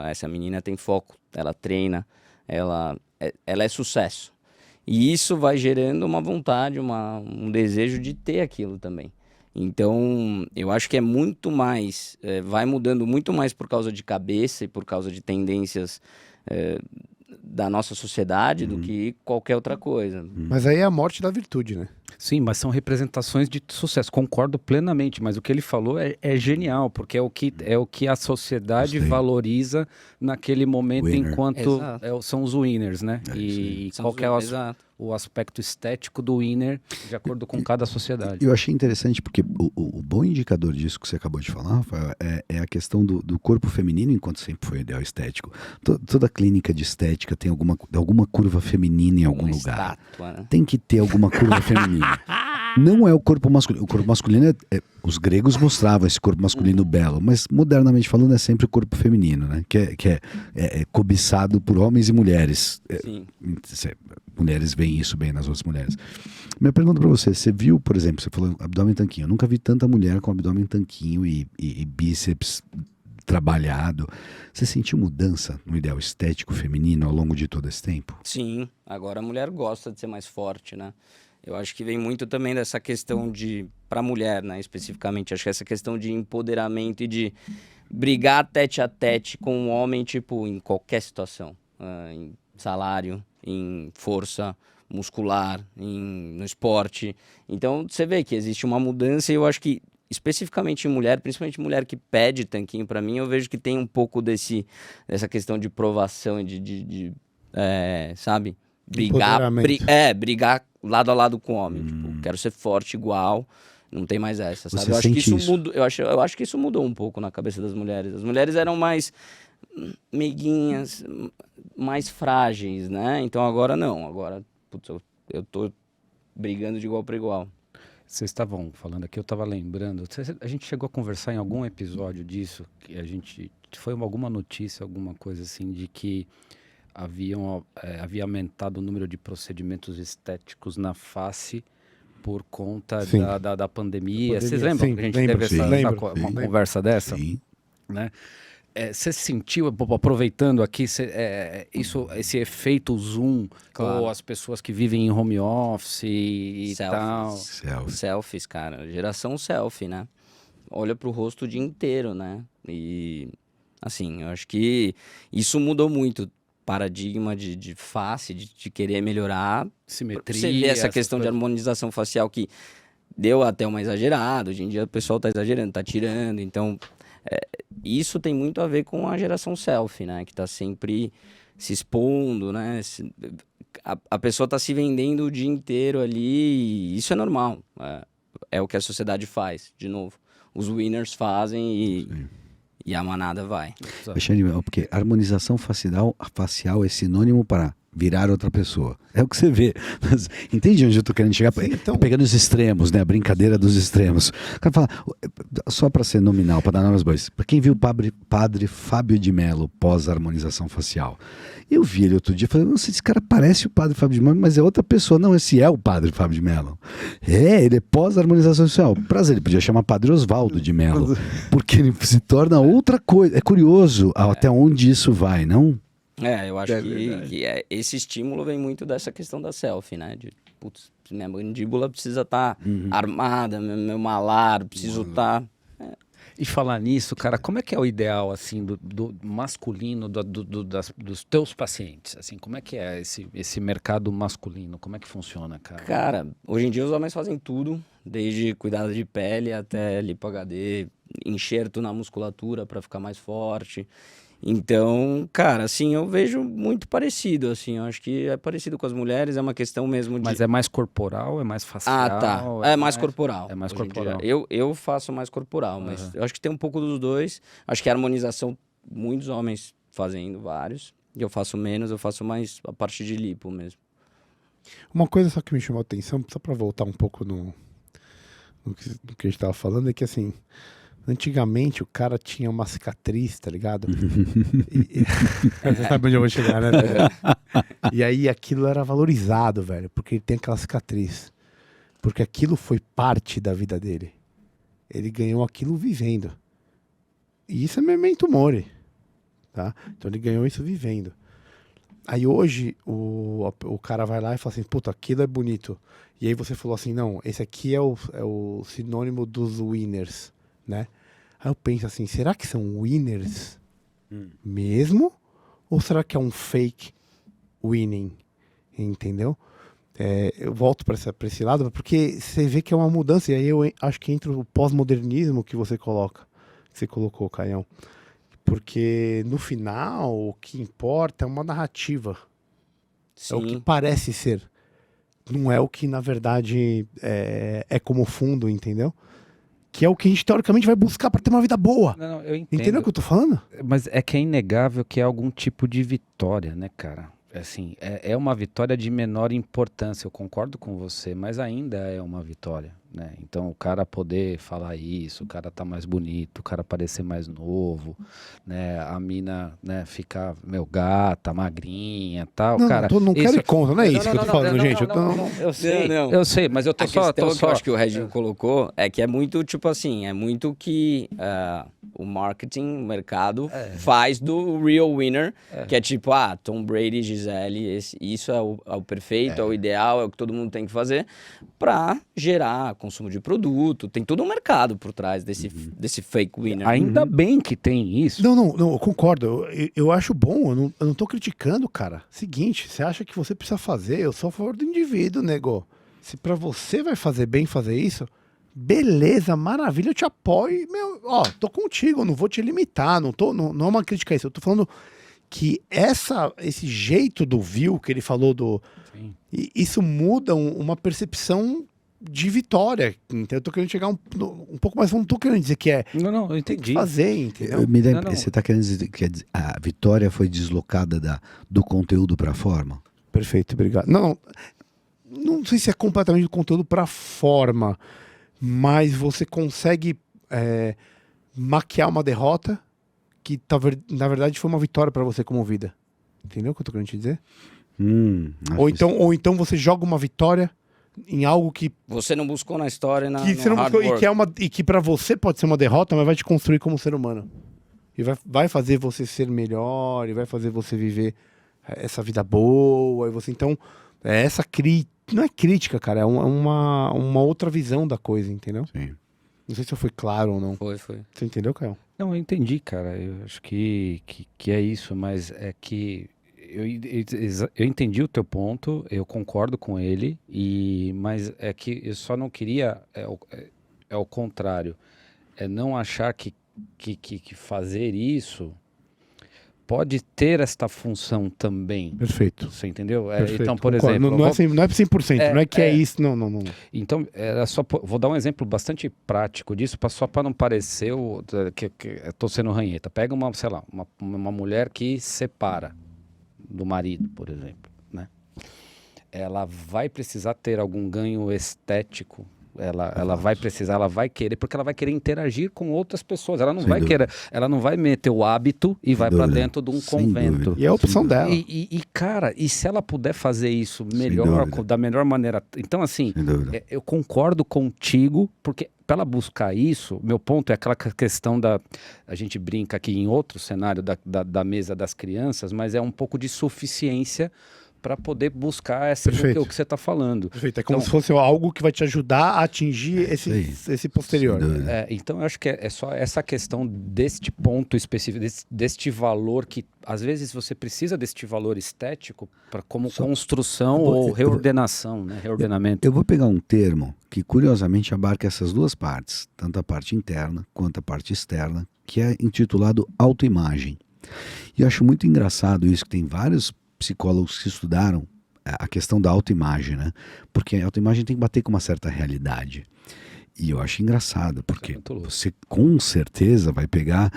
essa menina tem foco, ela treina, ela ela é sucesso. E isso vai gerando uma vontade, um desejo de ter aquilo também. Então, eu acho que é muito mais, vai mudando muito mais por causa de cabeça e por causa de tendências da nossa sociedade do que qualquer outra coisa. Mas aí é a morte da virtude, né? Sim, mas são representações de sucesso. Concordo plenamente, mas o que ele falou é genial, porque é o que a sociedade Gostei. valoriza naquele momento, Winner. enquanto Exato. são os winners, né? É, E São qual os- que é o, Exato. o aspecto estético do winner, de acordo com cada sociedade. Eu achei interessante porque o bom indicador disso que você acabou de falar, Rafael, é a questão do corpo feminino, enquanto sempre foi o ideal estético. Toda clínica de estética tem alguma curva feminina em algum Uma lugar. estátua, né? Tem que ter alguma curva feminina. Não é o corpo masculino. O corpo masculino os gregos mostravam esse corpo masculino belo, mas modernamente falando é sempre o corpo feminino, né? Que é cobiçado por homens e mulheres. Sim. Mulheres veem isso bem nas outras mulheres. Minha pergunta pra você, você viu, por exemplo, você falou abdômen tanquinho. Eu nunca vi tanta mulher com abdômen tanquinho e bíceps trabalhado. Você sentiu mudança no ideal estético feminino ao longo de todo esse tempo? Sim, agora a mulher gosta de ser mais forte, né? Eu acho que vem muito também dessa questão para a mulher, né, especificamente. Acho que essa questão de empoderamento e de brigar tete a tete com um homem, tipo, em qualquer situação. Em salário, em força muscular, no esporte. Então, você vê que existe uma mudança e eu acho que, especificamente em mulher, principalmente mulher que pede tanquinho pra mim, eu vejo que tem um pouco dessa questão de provação e sabe? Brigar lado a lado com o homem. Tipo, quero ser forte igual, não tem mais essa, sabe? Você Eu acho que sente isso mudou, eu acho que isso mudou um pouco na cabeça das mulheres. As mulheres eram mais meiguinhas, mais frágeis, né? Então agora não, agora, putz, eu tô brigando de igual para igual. Vocês estavam falando aqui, eu estava lembrando. A gente chegou a conversar em algum episódio disso, que foi alguma notícia, alguma coisa assim, de que havia aumentado o número de procedimentos estéticos na face por conta Sim. da pandemia. Vocês Pandemia, lembram sim, que a gente lembro, teve sim. Lembro, uma sim. conversa dessa? Sim. Né? Você sentiu, aproveitando aqui, esse efeito Zoom, Claro. ou as pessoas que vivem em home office e Selfies. tal? Selfies, cara. Geração selfie, né? Olha pro rosto o dia inteiro, né? E, assim, eu acho que isso mudou muito. Paradigma de face, de querer melhorar. Simetria. Você vê essa essas questão de coisas. harmonização facial que deu até uma exagerada. Hoje em dia o pessoal tá exagerando, tá tirando. Então, isso tem muito a ver com a geração selfie, né? Que tá sempre se expondo, né? A pessoa tá se vendendo o dia inteiro ali e isso é normal. É o que a sociedade faz, de novo. Os winners fazem e a manada vai. Alexandre, porque harmonização facial é sinônimo para virar outra pessoa. É o que você vê. Mas, entende onde eu tô querendo chegar? Sim, então- Pegando os extremos, né? A brincadeira dos extremos. O cara fala, só para ser nominal, para dar nomes boas. Para quem viu o padre Fábio de Mello pós-harmonização facial, eu vi ele outro dia e falei, nossa, esse cara parece o padre Fábio de Mello, mas é outra pessoa. Não, esse é o padre Fábio de Mello. Ele é pós-harmonização facial. Prazer, ele podia chamar padre Osvaldo de Mello, porque ele se torna outra coisa. É curioso até onde isso vai, não? Eu acho que esse estímulo vem muito dessa questão da selfie, né? De, putz, minha mandíbula precisa estar armada, meu malar, preciso estar... E falar nisso, cara, como é que é o ideal, assim, do masculino dos teus pacientes? Assim, como é que é esse mercado masculino? Como é que funciona, cara? Cara, hoje em dia os homens fazem tudo, desde cuidado de pele até lipo HD, enxerto na musculatura para ficar mais forte. Então, cara, assim, eu vejo muito parecido, assim, eu acho que é parecido com as mulheres, é uma questão mesmo de... Mas é mais corporal, é mais facial? Ah, tá. É mais corporal. É mais hoje em corporal. dia. Eu faço mais corporal, mas eu acho que tem um pouco dos dois. Acho que a harmonização, muitos homens fazendo, vários. E eu faço menos, eu faço mais a parte de lipo mesmo. Uma coisa só que me chamou a atenção, só pra voltar um pouco no que a gente tava falando, é que assim, antigamente o cara tinha uma cicatriz, tá ligado? Você sabe onde eu vou chegar, né? E aí aquilo era valorizado, velho, porque ele tem aquela cicatriz. Porque aquilo foi parte da vida dele. Ele ganhou aquilo vivendo. E isso é memento mori, tá? Então ele ganhou isso vivendo. Aí hoje o cara vai lá e fala assim, puta, aquilo é bonito. E aí você falou assim, não, esse aqui é o sinônimo dos winners, né? Aí eu penso assim, será que são winners mesmo? Ou será que é um fake winning? Entendeu? Eu volto para esse lado, porque você vê que é uma mudança, e aí eu acho que entra o pós-modernismo que você colocou, Caião. Porque no final, o que importa é uma narrativa. É o que Sim. parece ser. Não é o que, na verdade, é como fundo, entendeu? Que é o que a gente, teoricamente, vai buscar para ter uma vida boa. Não, eu entendo. Entendeu o que eu tô falando? Mas é que é inegável que é algum tipo de vitória, né, cara? Assim, é uma vitória de menor importância, eu concordo com você, mas ainda é uma vitória, né? Então, o cara poder falar isso, o cara tá mais bonito, o cara parecer mais novo, né? A mina, né, ficar, gata, magrinha, tal, Não, cara... não quero ir contra, não é isso que eu tô falando, gente. Eu sei, mas eu tô A só... questão que eu acho que o Reginho colocou é que é muito, tipo assim, é muito que o marketing, o mercado faz do real winner, que é tipo, Tom Brady, Gisele, isso é o perfeito, é o ideal, é o que todo mundo tem que fazer pra gerar consumo de produto. Tem todo um mercado por trás desse fake winner. Ainda bem que tem isso. Não, eu concordo. Eu acho bom, eu não tô criticando, cara. Seguinte, você acha que você precisa fazer, eu sou a favor do indivíduo, nego. Se pra você vai fazer bem fazer isso, beleza, maravilha, eu te apoio. Tô contigo, não vou te limitar, não é uma crítica a isso. Eu tô falando que esse jeito do view que ele falou isso muda uma percepção de vitória. Então eu tô querendo chegar um pouco mais, não tô querendo dizer que Não, eu tem entendi. que fazer, entendeu? Você está querendo dizer que a vitória foi deslocada do conteúdo para a forma? Perfeito, obrigado. Não sei se é completamente do conteúdo para forma, mas você consegue maquiar uma derrota que na verdade foi uma vitória para você como vida. Entendeu o que eu tô querendo te dizer? Ou então você joga uma vitória em algo que você não buscou na história, que você não buscou, e que para você pode ser uma derrota, mas vai te construir como ser humano. E vai fazer você ser melhor, e vai fazer você viver essa vida boa, e você então não é crítica, cara, é uma outra visão da coisa, entendeu? Sim. Não sei se eu fui claro ou não. Foi. Você entendeu, Caio? Não, eu entendi, cara. Eu acho que é isso, mas é que eu entendi o teu ponto, eu concordo com ele, mas é que eu só não queria, é o contrário, é não achar que fazer isso pode ter esta função também. Perfeito. Você entendeu? Perfeito, Então, por concordo. exemplo... Não é 100%, não é que é isso, não. Então, era só vou dar um exemplo bastante prático disso, só para não parecer que eu tô sendo ranheta. Pega uma mulher que separa do marido, por exemplo, né? Ela vai precisar ter algum ganho estético. Ela vai precisar, ela vai querer, porque ela vai querer interagir com outras pessoas. Ela não vai querer, ela não vai meter o hábito e vai para dentro de um convento. E é a opção dela. Cara, e se ela puder fazer isso melhor, da melhor maneira. Então, assim, eu concordo contigo, porque para ela buscar isso, meu ponto é aquela questão a gente brinca aqui em outro cenário da mesa das crianças, mas é um pouco de suficiência para poder buscar o que você está falando. Perfeito. É como se fosse algo que vai te ajudar a atingir esse posterior. Então, eu acho que é só essa questão deste ponto específico, deste valor que, às vezes, você precisa deste valor estético como construção ou reordenação, né? Reordenamento. Eu vou pegar um termo que, curiosamente, abarca essas duas partes, tanto a parte interna quanto a parte externa, que é intitulado autoimagem. E eu acho muito engraçado isso, que tem vários psicólogos que estudaram a questão da autoimagem, né? Porque a autoimagem tem que bater com uma certa realidade. E eu acho engraçado, porque você com certeza vai pegar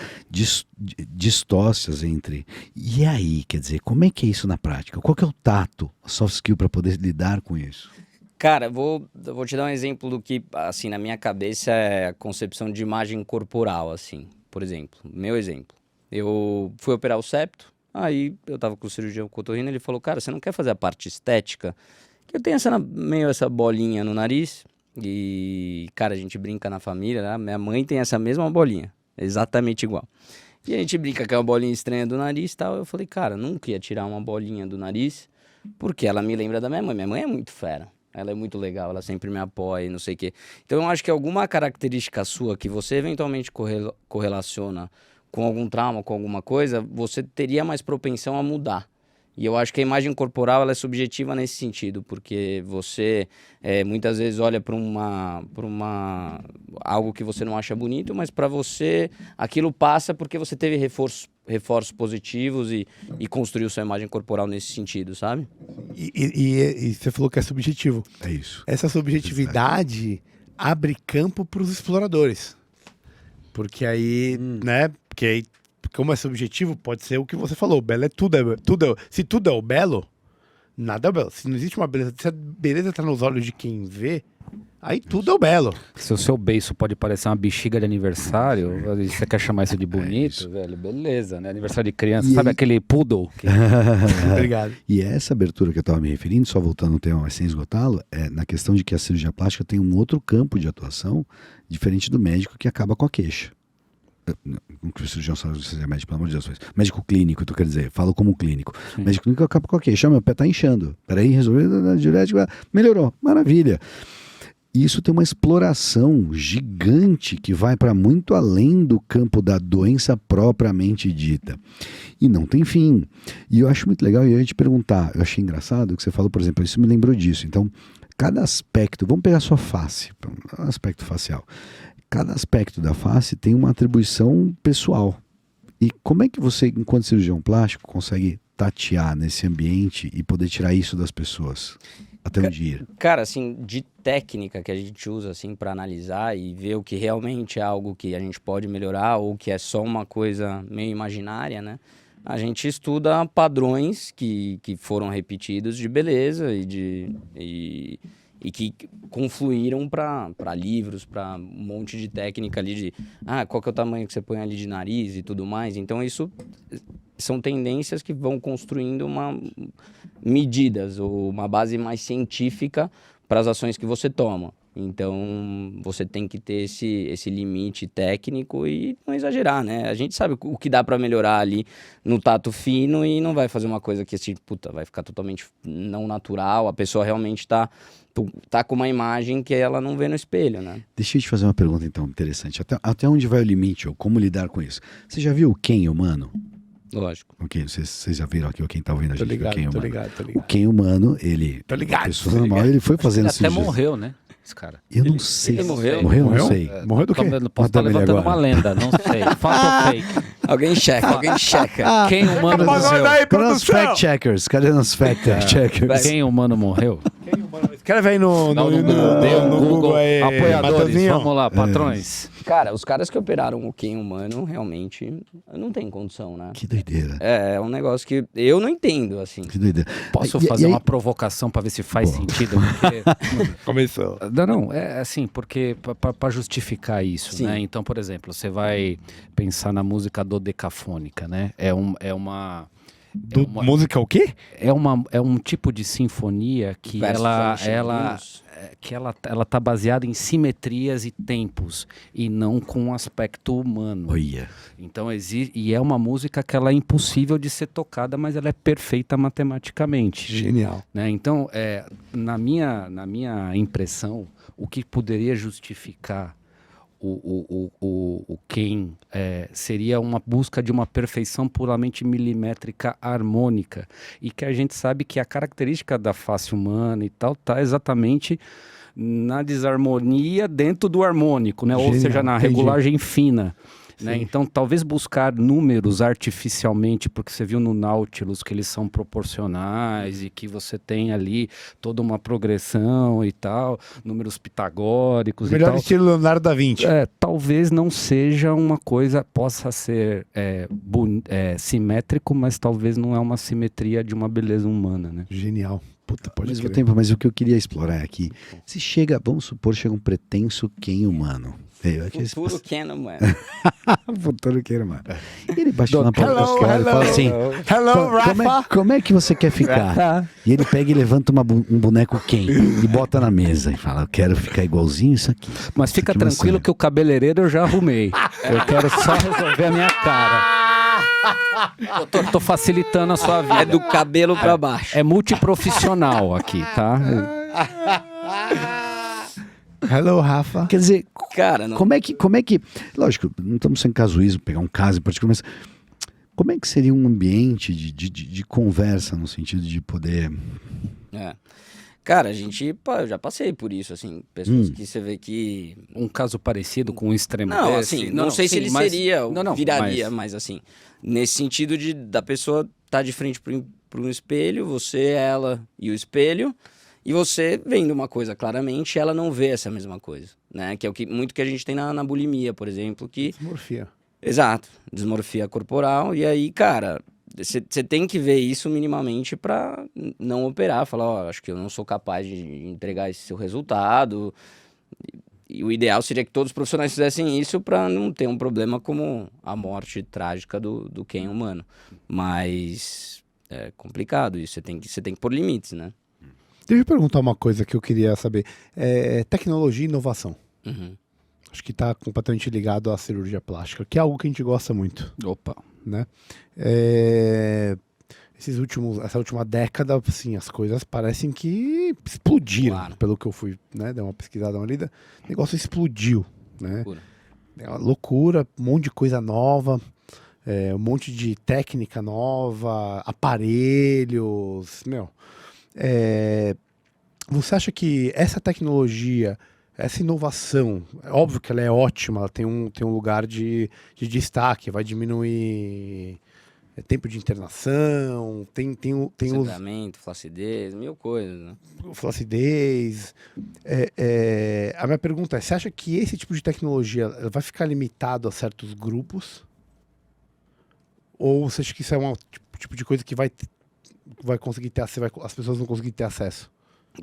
distócias entre... E aí, quer dizer, como é que é isso na prática? Qual que é o tato, a soft skill para poder lidar com isso? Cara, eu vou te dar um exemplo do que, assim, na minha cabeça é a concepção de imagem corporal, assim. Por exemplo, meu exemplo. Eu fui operar o septo. Aí eu tava com o cirurgião cotorrino, ele falou, cara, você não quer fazer a parte estética? Que eu tenho meio essa bolinha no nariz e, cara, a gente brinca na família, né? Minha mãe tem essa mesma bolinha, exatamente igual. E a gente brinca que é uma bolinha estranha do nariz e tal. Eu falei, cara, nunca ia tirar uma bolinha do nariz, porque ela me lembra da minha mãe. Minha mãe é muito fera. Ela é muito legal, ela sempre me apoia e não sei o quê. Então eu acho que alguma característica sua que você eventualmente correlaciona com algum trauma, com alguma coisa, você teria mais propensão a mudar. E eu acho que a imagem corporal ela é subjetiva nesse sentido, porque você muitas vezes olha para algo que você não acha bonito, mas para você aquilo passa porque você teve reforços positivos e construiu sua imagem corporal nesse sentido, sabe? E você falou que é subjetivo. É isso. Essa subjetividade abre campo para os exploradores. Porque aí, né? Porque aí, como é subjetivo, pode ser o que você falou. Belo é tudo. Se tudo é o belo, nada é o belo. Se não existe uma beleza, se a beleza tá nos olhos de quem vê, aí tudo é o belo. Se o seu beiço pode parecer uma bexiga de aniversário, e você quer chamar isso de bonito, velho, beleza, né? Aniversário de criança, sabe aquele poodle? Obrigado. E essa abertura que eu estava me referindo, só voltando ao tema, mas sem esgotá-lo, é na questão de que a cirurgia plástica tem um outro campo de atuação, diferente do médico que acaba com a queixa. Não que o cirurgião seja médico, pelo amor de Deus, mas médico clínico, tu quer dizer, falo como clínico. Sim. Médico clínico acaba com a queixa, meu pé tá inchando. Peraí, resolveu, diurético, melhorou, maravilha. Isso tem uma exploração gigante que vai para muito além do campo da doença propriamente dita. E não tem fim. E eu acho muito legal, e eu ia te perguntar, eu achei engraçado que você falou, por exemplo, isso me lembrou disso. Então, cada aspecto, vamos pegar a sua face, aspecto facial. Cada aspecto da face tem uma atribuição pessoal. E como é que você, enquanto cirurgião plástico, consegue tatear nesse ambiente e poder tirar isso das pessoas até um dia? Cara, assim, de técnica que a gente usa assim para analisar e ver o que realmente é algo que a gente pode melhorar ou que é só uma coisa meio imaginária, né? A gente estuda padrões que foram repetidos de beleza e que confluíram para livros, para um monte de técnica ali de qual que é o tamanho que você põe ali de nariz e tudo mais. Então isso são tendências que vão construindo medidas ou uma base mais científica para as ações que você toma. Então você tem que ter esse limite técnico e não exagerar, né? A gente sabe o que dá para melhorar ali no tato fino e não vai fazer uma coisa que assim, vai ficar totalmente não natural. A pessoa realmente tá com uma imagem que ela não vê no espelho, né? Deixa eu te fazer uma pergunta então interessante. Até onde vai o limite ou como lidar com isso? Você já viu o Ken humano? Lógico. Ok, vocês já viram aqui, ou quem tá ouvindo a gente, o Ken Tô humano. ligado. O Ken humano, ele... Tô ligado. Pessoa normal, ele foi fazendo Ele até cirurgia. morreu, né? Esse cara. Eu não sei. Ele morreu? Morreu? Não sei. Morreu do quê? Posso estar Mata ele levantando agora. uma lenda, não sei. Fato ou fake? Alguém checa. Quem humano morreu? aí, Cadê os fact checkers? Cadê os fact checkers? Quem humano morreu? Escreve aí no Google aí, apoiadores, Matheusinho. vamos lá, patrões. Cara, os caras que operaram o Ken humano realmente não tem condição, né? Que doideira. É um negócio que eu não entendo, assim. Que doideira. Posso E fazer aí- uma provocação para ver se faz sentido? Porque... Começou. Não, é assim, porque para justificar isso, Sim. né? Então, por exemplo, você vai pensar na música dodecafônica, né? É uma Música o quê? é um tipo de sinfonia que Versos angelinos. ela tá baseada em simetrias e tempos e não com um aspecto humano. Olha. Então e é uma música que ela é impossível de ser tocada, mas ela é perfeita matematicamente. Genial. Né? Então, na minha impressão, o que poderia justificar o Ken seria uma busca de uma perfeição puramente milimétrica harmônica, e que a gente sabe que a característica da face humana e tal está exatamente na desarmonia dentro do harmônico, né? Ou Genial, seja, na entendi. regulagem fina. Né? Sim. Então, talvez buscar números artificialmente, porque você viu no Nautilus que eles são proporcionais e que você tem ali toda uma progressão e tal, números pitagóricos Melhor e tal. estilo Leonardo da Vinci. Talvez não seja uma coisa, possa ser simétrico, mas talvez não é uma simetria de uma beleza humana, né? Genial. Puta, Ao pode mesmo crer. tempo, mas o que eu queria explorar aqui, se chega, vamos supor, chega um pretenso Ken humano. Futuro Kahneman. Futuro Kahneman. Ele baixou na porta dos caras e fala assim: Hello, Rafa. como é que você quer ficar? E ele pega e levanta um boneco Ken e bota na mesa e fala: eu quero ficar igualzinho isso aqui. Mas fica Tipo tranquilo assim. que o cabeleireiro eu já arrumei. Eu quero só resolver a minha cara. Eu tô facilitando a sua vida. É do cabelo pra baixo. É multiprofissional aqui, tá? Hello, Rafa. Quer dizer, Cara, não. como é que. Lógico, não estamos sem casuísmo, pegar um caso em particular, mas como é que seria um ambiente de conversa no sentido de poder. É. Cara, eu já passei por isso, assim. Pessoas que você vê que. Um caso parecido com um extremo Não, desse. assim, não sei se ele mas- seria, Não, viraria, mas assim, nesse sentido da pessoa estar de frente para um espelho, você, ela e o espelho, e você vendo uma coisa claramente, ela não vê essa mesma coisa, né? Que é muito que a gente tem na bulimia, por exemplo, que... Desmorfia. Exato, desmorfia corporal, e aí, cara, você tem que ver isso minimamente para não operar, falar, ó, acho que eu não sou capaz de entregar esse seu resultado. E o ideal seria que todos os profissionais fizessem isso para não ter um problema como a morte trágica do Ken humano. Mas é complicado isso, você tem que pôr limites, né? Deixa eu perguntar uma coisa que eu queria saber. Tecnologia e inovação. Uhum. Acho que está completamente ligado à cirurgia plástica, que é algo que a gente gosta muito, Opa. né? Essa última década, assim, as coisas parecem que explodiram, Claro. pelo que eu fui, né, dar uma pesquisada, uma lida. O negócio explodiu, né? Loucura. É uma loucura, um monte de coisa nova, um monte de técnica nova, aparelhos, meu. Você acha que essa tecnologia, essa inovação, é óbvio que ela é ótima, ela tem um lugar de destaque, vai diminuir tempo de internação, tem os Sangramento, flacidez, mil coisas, né? flacidez. A minha pergunta é, você acha que esse tipo de tecnologia ela vai ficar limitado a certos grupos? Ou você acha que isso é um tipo de coisa que vai conseguir ter acesso, as pessoas vão conseguir ter acesso?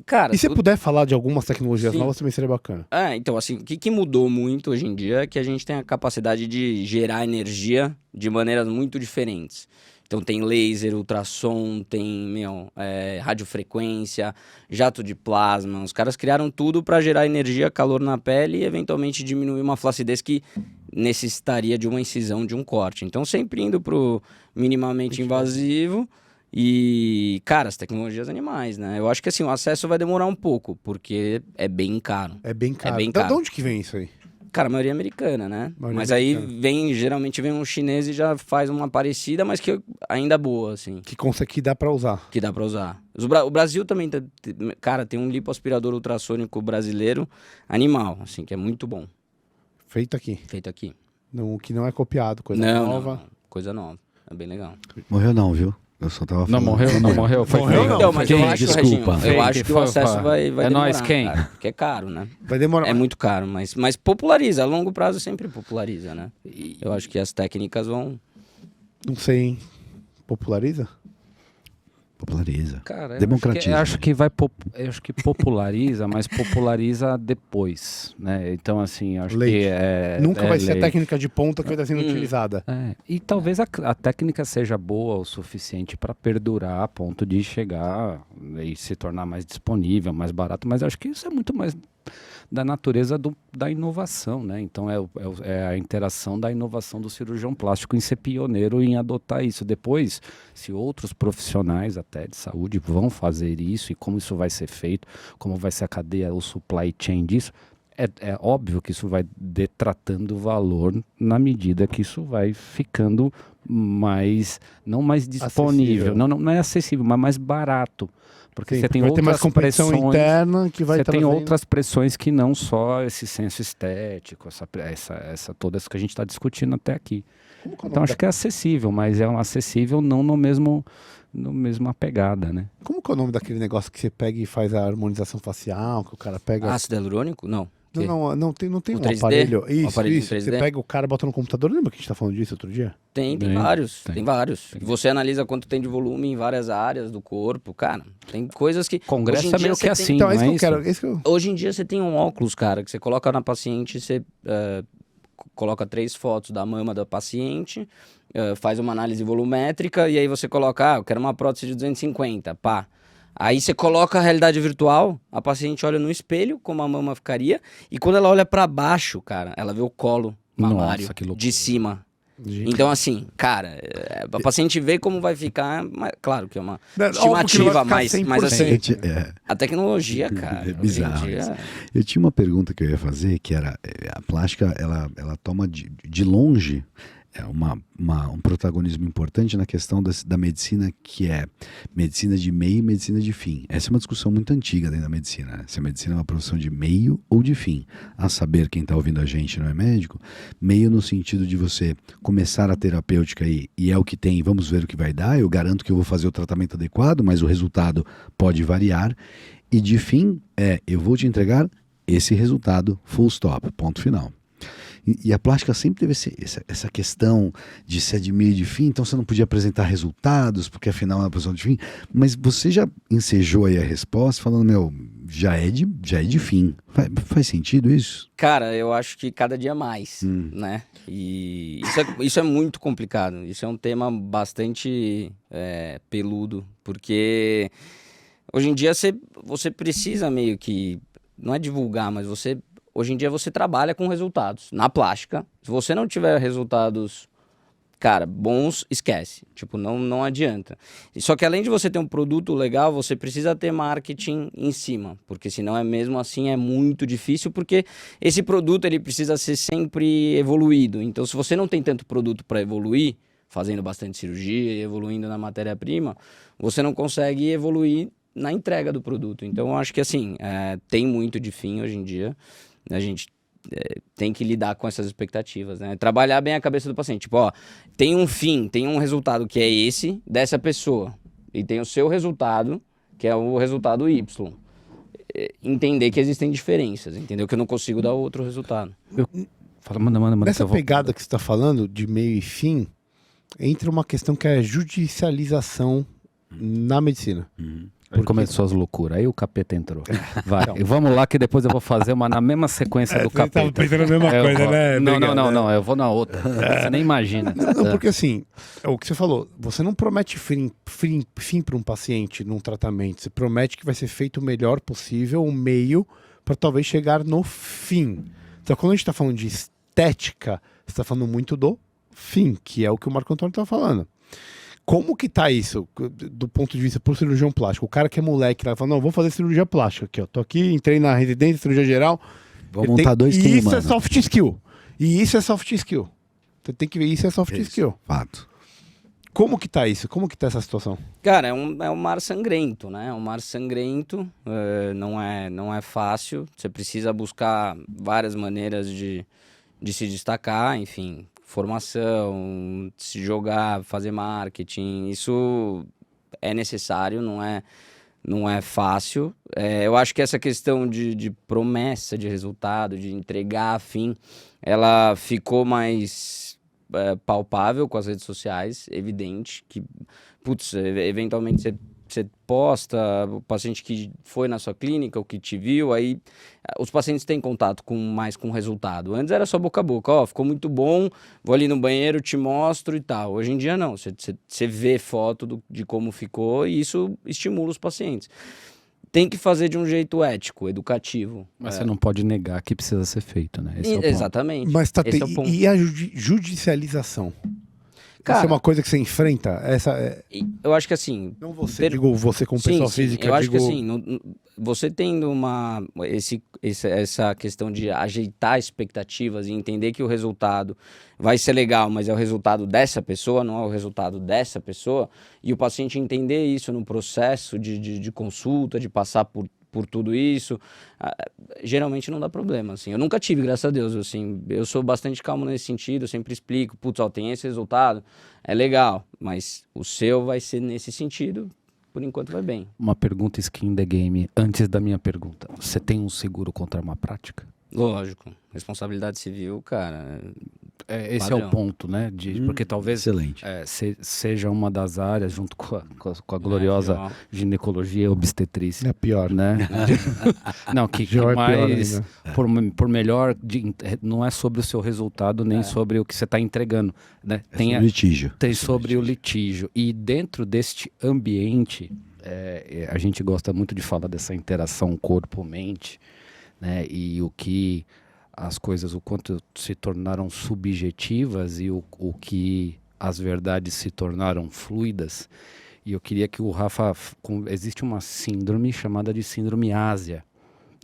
Cara, E se você puder falar de algumas tecnologias Sim. novas, também seria bacana. Então, assim, o que mudou muito hoje em dia é que a gente tem a capacidade de gerar energia de maneiras muito diferentes. Então tem laser, ultrassom, tem, radiofrequência, jato de plasma. Os caras criaram tudo para gerar energia, calor na pele e eventualmente diminuir uma flacidez que necessitaria de uma incisão, de um corte. Então sempre indo pro minimamente invasivo. E, cara, as tecnologias animais, né? Eu acho que assim, o acesso vai demorar um pouco, porque é bem caro. É bem caro. bem De caro. onde que vem isso aí? Cara, a maioria é americana, né? Maioria Mas americana. aí geralmente vem um chinês e já faz uma parecida, mas que ainda boa, assim, Que dá pra usar. que dá pra usar. O Brasil também, cara, tem um lipoaspirador ultrassônico brasileiro animal, assim, que é muito bom, Feito aqui. feito aqui. Que não é copiado, coisa nova. Não, coisa nova, é bem legal. Morreu não, viu? Eu só tava Não falando. morreu, não morreu. Foi Morreu, quem? não. Então, mas Quem? eu acho, Desculpa. Reginho, eu Quem acho que que o foi? acesso vai É demorar, nóis, quem? cara, porque é caro, né? Vai demorar. É muito caro, mas populariza, a longo prazo sempre populariza, né? Eu acho que as técnicas vão... Não sei, hein? Populariza? Populariza. Cara, Democratiza. eu acho que populariza, mas populariza depois, né? Então, assim, acho Leite. que é... Nunca vai ser a lei. técnica de ponta que vai estar sendo utilizada. E talvez a técnica seja boa o suficiente para perdurar a ponto de chegar e se tornar mais disponível, mais barato, mas acho que isso é muito mais da natureza da inovação, né? Então é a interação da inovação do cirurgião plástico em ser pioneiro em adotar isso. Depois, se outros profissionais até de saúde vão fazer isso e como isso vai ser feito, como vai ser a cadeia, o supply chain disso, é óbvio que isso vai detratando valor na medida que isso vai ficando não mais disponível, Acessível. não é acessível, mas mais barato. Porque Sim, você tem vai ter mais outras competição pressões interna que vai você tem trazendo- outras pressões que não só esse senso estético, toda essa que a gente está discutindo até aqui. Como que é o Então nome acho que é acessível, mas é um acessível não no mesmo no mesma pegada, né? Como que é o nome daquele negócio que você pega e faz a harmonização facial, que o cara pega... Ácido hialurônico? Não. Não tem O um 3D? aparelho. O aparelho Isso. 3D? Você pega o cara, bota no computador. Lembra que a gente tá falando disso outro dia? Tem Tem, vários. tem. Tem vários. Você analisa quanto tem de volume em várias áreas do corpo. Cara, tem coisas que... Congresso hoje em é dia meio você que tem- assim, Então, não é isso é que eu isso? quero. É isso que eu... Hoje em dia você tem um óculos, cara, que você coloca na paciente, você coloca 3 fotos da mama da paciente, faz uma análise volumétrica e aí você coloca, eu quero uma prótese de 250, pá. Aí você coloca a realidade virtual, a paciente olha no espelho como a mama ficaria e quando ela olha pra baixo, cara, ela vê o colo mamário Nossa, que loucura. de cima. Gente. Então, assim, cara, a paciente vê como vai ficar, mas, claro que é uma Óbvio que não vai estimativa, ficar mas assim, 100%. a tecnologia, cara, É hoje em bizarro dia- isso. Eu tinha uma pergunta que eu ia fazer, que era, a plástica, ela toma de longe um protagonismo importante na questão da medicina, que é medicina de meio e medicina de fim. Essa é uma discussão muito antiga dentro da medicina, né? Se a medicina é uma profissão de meio ou de fim. A saber, quem está ouvindo a gente não é médico, meio no sentido de você começar a terapêutica e é o que tem, vamos ver o que vai dar, eu garanto que eu vou fazer o tratamento adequado, mas o resultado pode variar. E de fim, eu vou te entregar esse resultado, full stop, ponto final. E a plástica sempre teve essa questão de ser de meio e de fim, então você não podia apresentar resultados, porque afinal é uma posição de fim. Mas você já ensejou aí a resposta, falando, já é de fim. Faz sentido isso? Cara, eu acho que cada dia mais, né? E isso é muito complicado. Isso é um tema bastante peludo, porque hoje em dia você precisa meio que, não é divulgar, mas hoje em dia você trabalha com resultados. Na plástica, se você não tiver resultados, cara, bons, esquece. Tipo, não adianta. Só que além de você ter um produto legal, você precisa ter marketing em cima. Porque senão mesmo assim é muito difícil, porque esse produto ele precisa ser sempre evoluído. Então se você não tem tanto produto para evoluir, fazendo bastante cirurgia e evoluindo na matéria-prima, você não consegue evoluir na entrega do produto. Então eu acho que assim, tem muito de fim hoje em dia. A gente tem que lidar com essas expectativas, né? Trabalhar bem a cabeça do paciente. Tipo, ó, tem um fim, tem um resultado que é esse, dessa pessoa. E tem o seu resultado, que é o resultado Y. Entender que existem diferenças, entendeu? Que eu não consigo dar outro resultado. Manda. Nessa que eu vou- pegada que você está falando, de meio e fim, entra uma questão que é a judicialização na medicina. Aí começou as loucuras, aí o capeta entrou. Vai, vamos lá que depois eu vou fazer uma na mesma sequência do capeta. tava pensando a mesma Eu coisa, vou- né? Não, Obrigado, não, eu vou na outra. Você nem imagina. Não, porque assim, é o que você falou, você não promete fim para um paciente num tratamento, você promete que vai ser feito o melhor possível, um meio para talvez chegar no fim. Então, quando a gente está falando de estética, você está falando muito do fim, que é o que o Marco Antônio está falando. Como que tá isso, do ponto de vista pro cirurgião plástico? O cara que é moleque lá fala, não, vou fazer cirurgia plástica aqui, ó. Tô aqui, entrei na residência, cirurgia geral. Vou montar dois E times, isso é mano. soft skill. E isso é soft skill. Você tem que ver, isso é soft skill. Fato. Como que tá isso? Como que tá essa situação? Cara, é um mar sangrento, né? É um mar sangrento, não é fácil. Você precisa buscar várias maneiras de se destacar, enfim, formação, se jogar, fazer marketing. Isso é necessário, não é fácil. Eu acho que essa questão de promessa de resultado, de entregar a fim, ela ficou mais palpável com as redes sociais, evidente que, putz, eventualmente você posta, o paciente que foi na sua clínica, o que te viu, aí os pacientes têm contato mais com o resultado. Antes era só boca a boca, ó, ficou muito bom, vou ali no banheiro, te mostro e tal. Hoje em dia não, você vê foto de como ficou e isso estimula os pacientes. Tem que fazer de um jeito ético, educativo. Mas você não pode negar que precisa ser feito, né? Esse é o ponto. Exatamente. Mas Esse é o ponto. e a judicialização? Cara, Essa é uma coisa que você enfrenta? eu acho que assim... Não você, digo você como pessoa física. eu acho que digo... assim, você tendo essa questão de ajeitar expectativas e entender que o resultado vai ser legal, mas é o resultado dessa pessoa, não é o resultado dessa pessoa, e o paciente entender isso no processo de consulta, de passar por por tudo isso, geralmente não dá problema, assim. Eu nunca tive, graças a Deus, assim. Eu sou bastante calmo nesse sentido, eu sempre explico, putz, ó, tem esse resultado, é legal, mas o seu vai ser nesse sentido, por enquanto vai bem. Uma pergunta skin the game, antes da minha pergunta. Você tem um seguro contra uma prática? Lógico, responsabilidade civil, cara... Esse padrão. é o ponto, né? Porque talvez Excelente. seja uma das áreas, junto com a gloriosa ginecologia e obstetrícia. É pior. Né? Não, que Pior é pior mais, ainda. por melhor, não é sobre o seu resultado, nem sobre o que você está entregando. Né? É sobre o litígio. Tem sobre o litígio. E dentro deste ambiente, a gente gosta muito de falar dessa interação corpo-mente, né? E o que as coisas, o quanto se tornaram subjetivas e o que as verdades se tornaram fluidas. E eu queria que o Rafa... Existe uma síndrome chamada de síndrome Ásia,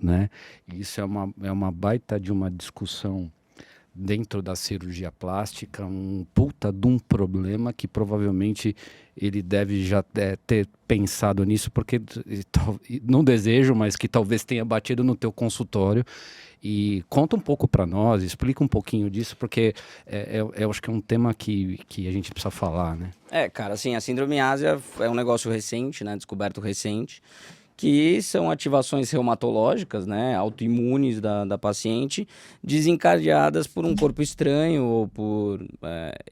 né? E isso é uma baita de uma discussão dentro da cirurgia plástica, um puta de um problema que provavelmente ele deve já ter pensado nisso, porque não desejo, mas que talvez tenha batido no teu consultório. E conta um pouco para nós, explica um pouquinho disso, porque eu acho que é um tema que a gente precisa falar, né? Cara, assim, a síndrome Ásia é um negócio recente, né, descoberto recente, que são ativações reumatológicas, né, autoimunes da paciente, desencadeadas por um corpo estranho ou por,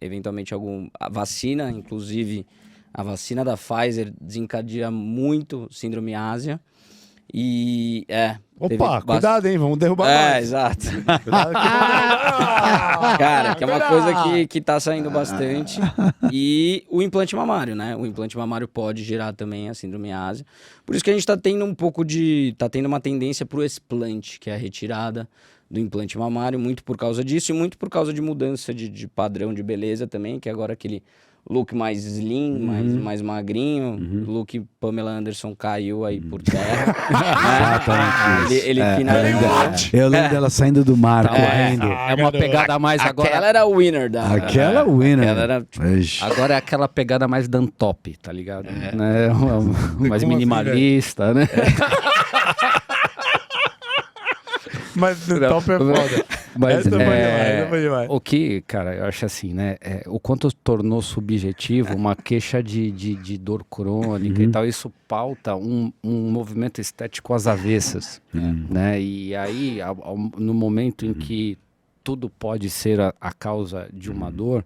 eventualmente, a vacina, inclusive a vacina da Pfizer desencadeia muito síndrome Ásia. E Opa, cuidado, hein? Vamos derrubar nós. Exato. Cuidado que Cara, que é uma coisa que tá saindo bastante. E o implante mamário, né? O implante mamário pode gerar também a síndrome Ásia. Por isso que a gente tá tendo tá tendo uma tendência pro explante, que é a retirada do implante mamário, muito por causa disso e muito por causa de mudança de padrão de beleza também, que agora aquele look mais slim, mais magrinho, look Pamela Anderson caiu aí por terra. Exatamente. Ele finalizou. Eu lembro dela saindo do mar, correndo. É uma pegada mais agora... Aquela era o winner da... Aquela winner. Aquela era, tipo, Agora é aquela pegada mais dantop, tá ligado? Né? Mais minimalista, né? Mas no top é foda. Mas Essa foi demais. o que, cara, eu acho assim, né? O quanto tornou subjetivo uma queixa de dor crônica e tal, isso pauta um movimento estético às avessas, né? E aí, no momento em que tudo pode ser a causa de uma dor,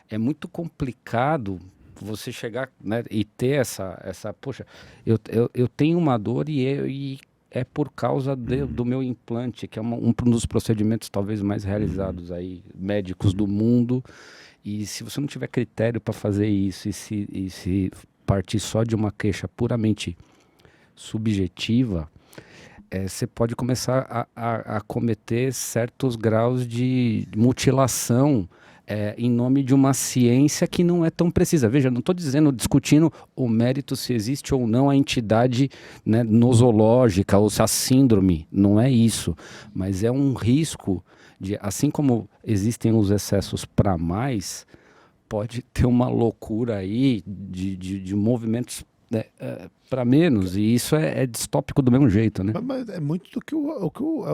é muito complicado você chegar, né, e ter essa poxa, eu tenho uma dor e é por causa do meu implante, que é um dos procedimentos talvez mais realizados aí, médicos do mundo. E se você não tiver critério para fazer isso e se partir só de uma queixa puramente subjetiva, você pode começar a cometer certos graus de mutilação em nome de uma ciência que não é tão precisa. Veja, não estou discutindo o mérito se existe ou não a entidade, né, nosológica ou se a síndrome, não é isso. Mas é um risco de, assim como existem os excessos para mais, pode ter uma loucura aí de movimentos, né, para menos, e isso é distópico do mesmo jeito, né? Mas é muito do que o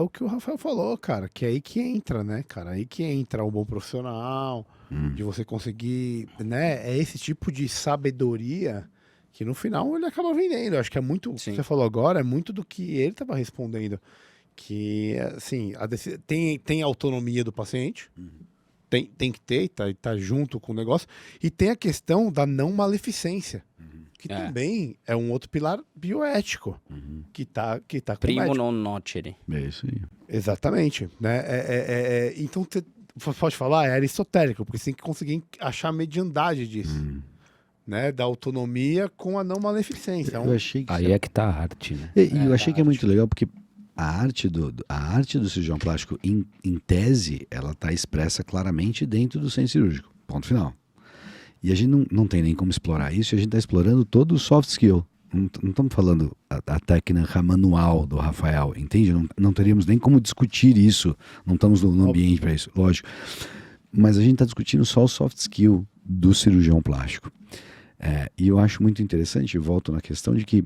que o Rafael falou, cara, que é aí que entra, né, cara? Aí que entra um bom profissional, de você conseguir, né? É esse tipo de sabedoria que no final ele acaba vendendo. Eu acho que é muito, o que você falou agora, é muito do que ele estava respondendo. Que, assim, tem a autonomia do paciente, tem que ter, tá junto com o negócio, e tem a questão da não maleficência. Que também é um outro pilar bioético que tá com primo o médico. non nocere. É isso aí. Exatamente, né? Então você pode falar, é aristotélico, porque você tem que conseguir achar a mediandade disso, né? Da autonomia com a não maleficência. Eu achei que Aí é que tá a arte, né? E eu achei que é muito legal porque a arte do cirurgião plástico, em tese, ela está expressa claramente dentro do centro cirúrgico. Ponto final. E a gente não tem nem como explorar isso, e a gente está explorando todo o soft skill. Não estamos falando a técnica manual do Rafael, entende? Não teríamos nem como discutir isso, não estamos no ambiente para isso, lógico. Mas a gente está discutindo só o soft skill do cirurgião plástico. E eu acho muito interessante, volto na questão de que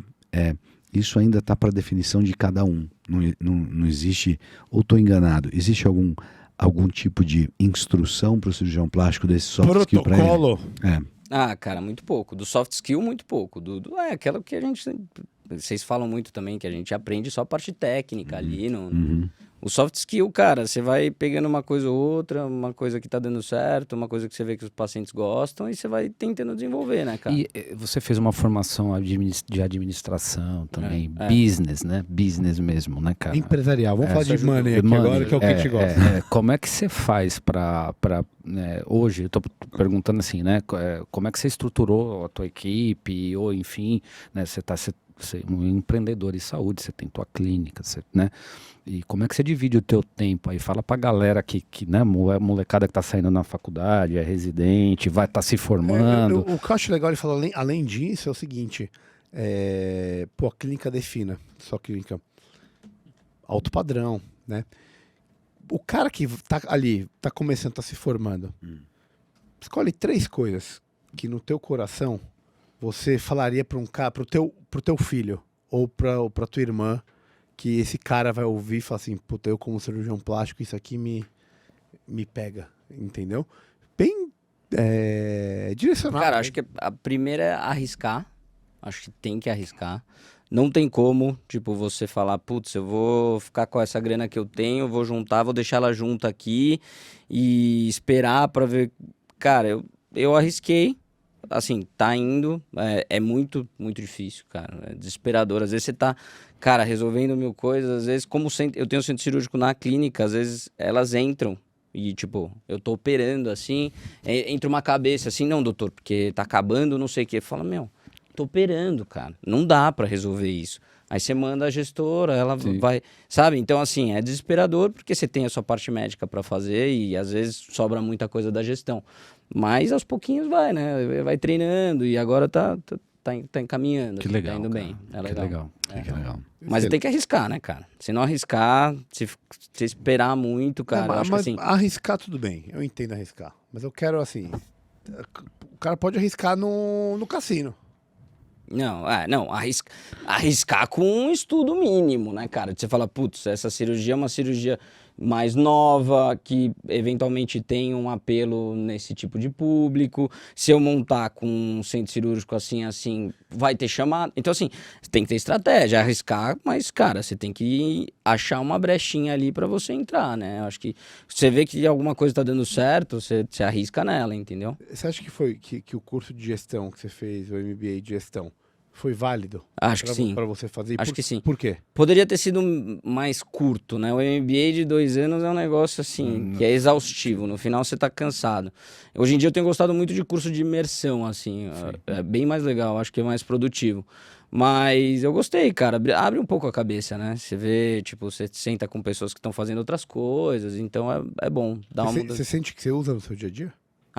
isso ainda está para definição de cada um. Não existe, ou estou enganado, existe algum tipo de instrução para o cirurgião plástico desse soft skill para ele? Protocolo. Ah, cara, muito pouco. Do soft skill, muito pouco. É aquela que a gente... Vocês falam muito também, que a gente aprende só a parte técnica ali. O soft skill, cara, você vai pegando uma coisa ou outra, uma coisa que tá dando certo, uma coisa que você vê que os pacientes gostam e você vai tentando desenvolver, né, cara? E você fez uma formação de administração também, business, né? Business mesmo, né, cara? Empresarial. Vamos falar de money aqui agora, que é o que a gente gosta. Como é que você faz para hoje, eu tô perguntando assim, né? Como é que você estruturou a tua equipe, ou enfim, né? Você é um empreendedor em saúde, você tem tua clínica, né? E como é que você divide o teu tempo aí? Fala pra galera que né, molecada que tá saindo na faculdade, é residente, vai estar se formando. O que eu acho legal ele falar, além disso, é o seguinte, a clínica defina, só clínica alto padrão, né? O cara que tá ali, tá começando, tá se formando, escolhe 3 coisas que no teu coração você falaria para um cara, pro teu filho ou pra tua irmã, que esse cara vai ouvir e falar assim, puta, eu como cirurgião plástico, isso aqui me pega, entendeu? Bem direcionado. Cara, acho que a primeira é arriscar. Acho que tem que arriscar. Não tem como, tipo, você falar, putz, eu vou ficar com essa grana que eu tenho, vou juntar, vou deixar ela junta aqui e esperar pra ver. Cara, eu arrisquei. Assim, tá indo, é muito, muito difícil, cara, é desesperador. Às vezes você tá, cara, resolvendo 1000 coisas, às vezes, como eu tenho centro cirúrgico na clínica, às vezes elas entram e, tipo, eu tô operando, assim, entra uma cabeça, assim, não, doutor, porque tá acabando, não sei o quê. Fala, tô operando, cara, não dá pra resolver isso. Aí você manda a gestora, ela vai, sabe? Então, assim, é desesperador porque você tem a sua parte médica pra fazer e às vezes sobra muita coisa da gestão. Mas aos pouquinhos vai, né? Vai treinando e agora tá encaminhando. Que legal, tá indo cara. bem. É Que legal. legal. Que legal. Mas tem que arriscar, né, cara? Se não arriscar, se esperar muito, cara, eu acho que assim... Arriscar tudo bem, eu entendo arriscar. Mas eu quero, assim, o cara pode arriscar no cassino. Não, arriscar com um estudo mínimo, né, cara? Você fala, putz, essa cirurgia é uma cirurgia mais nova, que eventualmente tem um apelo nesse tipo de público. Se eu montar com um centro cirúrgico assim, vai ter chamado. Então, assim, tem que ter estratégia, arriscar, mas, cara, você tem que achar uma brechinha ali pra você entrar, né? Eu acho que você vê que alguma coisa tá dando certo, você arrisca nela, entendeu? Você acha que foi que o curso de gestão que você fez, o MBA de gestão, foi válido? Acho que sim. Para você fazer? Acho que sim. Por quê? Poderia ter sido mais curto, né? O MBA de 2 anos é um negócio assim, que é exaustivo. No final você tá cansado. Hoje em dia eu tenho gostado muito de curso de imersão, assim. É bem mais legal, acho que é mais produtivo. Mas eu gostei, cara. Abre um pouco a cabeça, né? Você vê, tipo, você senta com pessoas que estão fazendo outras coisas. Então é bom. Você sente que você usa no seu dia a dia?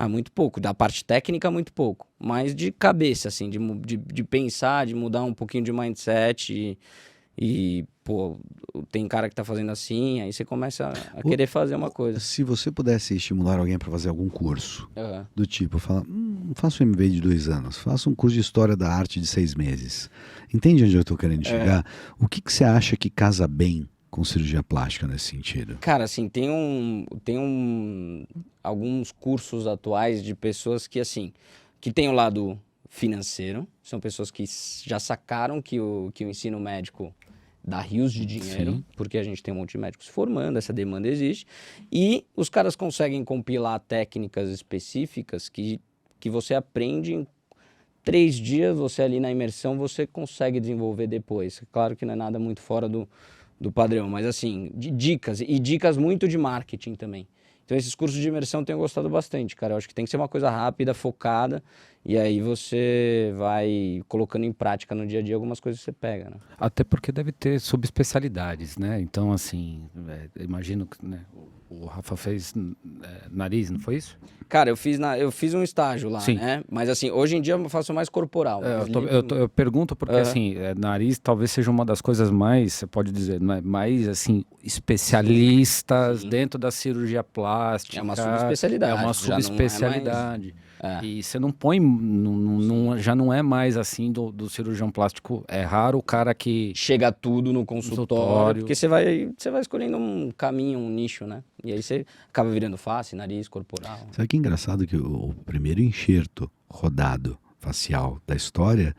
Muito pouco. Da parte técnica, muito pouco. Mas de cabeça, assim, de pensar, de mudar um pouquinho de mindset e, pô, tem cara que tá fazendo assim, aí você começa a querer fazer uma coisa. Se você pudesse estimular alguém para fazer algum curso, Uhum. do tipo, falar, faça um MBA de 2 anos, faça um curso de História da Arte de 6 meses. Entende onde eu estou querendo chegar? O que você acha que casa bem com cirurgia plástica nesse sentido? Cara, assim, tem alguns cursos atuais de pessoas que, assim, que tem o lado financeiro, são pessoas que já sacaram que o ensino médico dá rios de dinheiro, porque a gente tem um monte de médicos se formando, essa demanda existe, e os caras conseguem compilar técnicas específicas que você aprende em 3 dias, você ali na imersão, você consegue desenvolver depois. Claro que não é nada muito fora do padrão, mas assim, de dicas, e dicas muito de marketing também. Então esses cursos de imersão eu tenho gostado bastante, cara. Eu acho que tem que ser uma coisa rápida, focada, e aí você vai colocando em prática no dia a dia algumas coisas que você pega, né? Até porque deve ter subespecialidades, né? Então, assim, imagino que o Rafa fez nariz, não foi isso? Cara, eu fiz um estágio lá, né? Mas assim, hoje em dia eu faço mais corporal. Eu pergunto porque, assim, nariz talvez seja uma das coisas mais, você pode dizer, mais, assim, especialistas dentro da cirurgia plástica. É uma subespecialidade. É uma subespecialidade. E você não põe, já não é mais assim do cirurgião plástico. É raro o cara que... Chega tudo no consultório, porque você vai escolhendo um caminho, um nicho, né? E aí você acaba virando face, nariz, corporal. Sabe que engraçado que o primeiro enxerto rodado facial da história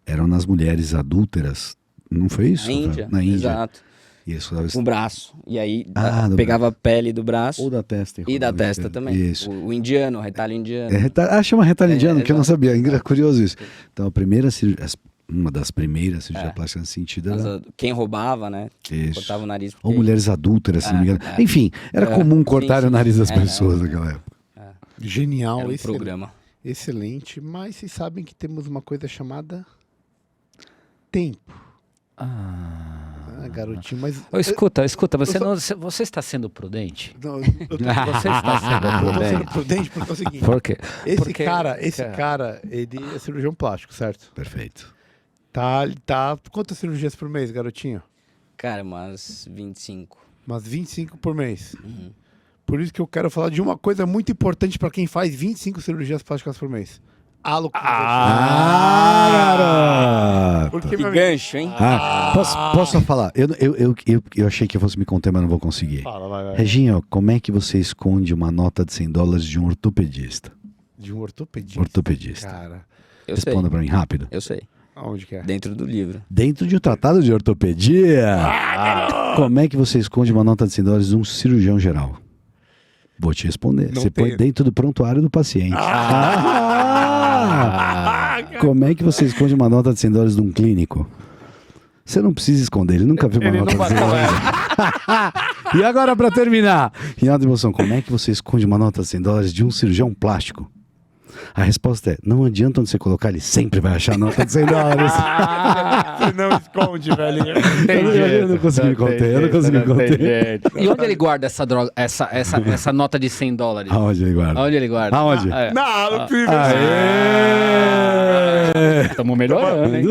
eram nas mulheres adúlteras, não foi isso? Na Índia. Na Índia. Exato. Isso. Com o braço. E aí do pegava a pele do braço. Ou da testa. E da testa também. Isso. O indiano, o retalho indiano. Chama retalho indiano, que eu não exato. sabia. Curioso isso. Então, uma das primeiras cirurgias plásticas nesse sentido era... Quem roubava, né? Isso. Cortava o nariz. Ou mulheres adúlteras, se não me engano. Enfim, era comum cortar sim, o nariz das sim. pessoas naquela época. Genial, Era um excelente. programa. Excelente, mas vocês sabem que temos uma coisa chamada tempo. Garotinho, mas... Escuta, você está sendo prudente? Não, Você está sendo eu tô sendo prudente? prudente porque é o seguinte. Por quê? Esse cara, ele é cirurgião plástico, certo? Perfeito. Tá. Quantas cirurgias por mês, garotinho? Cara, umas 25. Umas 25 por mês. Por isso que eu quero falar de uma coisa muito importante para quem faz 25 cirurgias plásticas por mês. Garoto! Porque, Que meu amigo, gancho, hein? Posso só falar? Eu achei que eu fosse me conter, mas não vou conseguir. fala, vai. Reginho, como é que você esconde uma nota de $100 de um ortopedista? De um ortopedista. Ortopedista. Cara, Eu sei. Responda pra mim rápido. Eu sei. aonde que é? Dentro do livro. Dentro de um tratado de ortopedia. Como é que você esconde uma nota de $100 de um cirurgião geral? Vou te responder. Não Você põe tenho. dentro do prontuário do paciente. Como é que você esconde uma nota de $100 de um clínico? Você não precisa esconder, ele nunca viu uma Ele nota não de $100. E agora, pra terminar, Rinaldo Emoção, como é que você esconde uma nota de $100 de um cirurgião plástico? A resposta é, não adianta onde você colocar, ele sempre vai achar a nota de $100. Você não esconde, velho. Eu não consegui me conter, eu não consegui me conter. E onde ele guarda essa droga, essa nota de $100? Aonde ele guarda? Onde ele guarda? Aonde? Não precisa. Estamos melhorando, hein?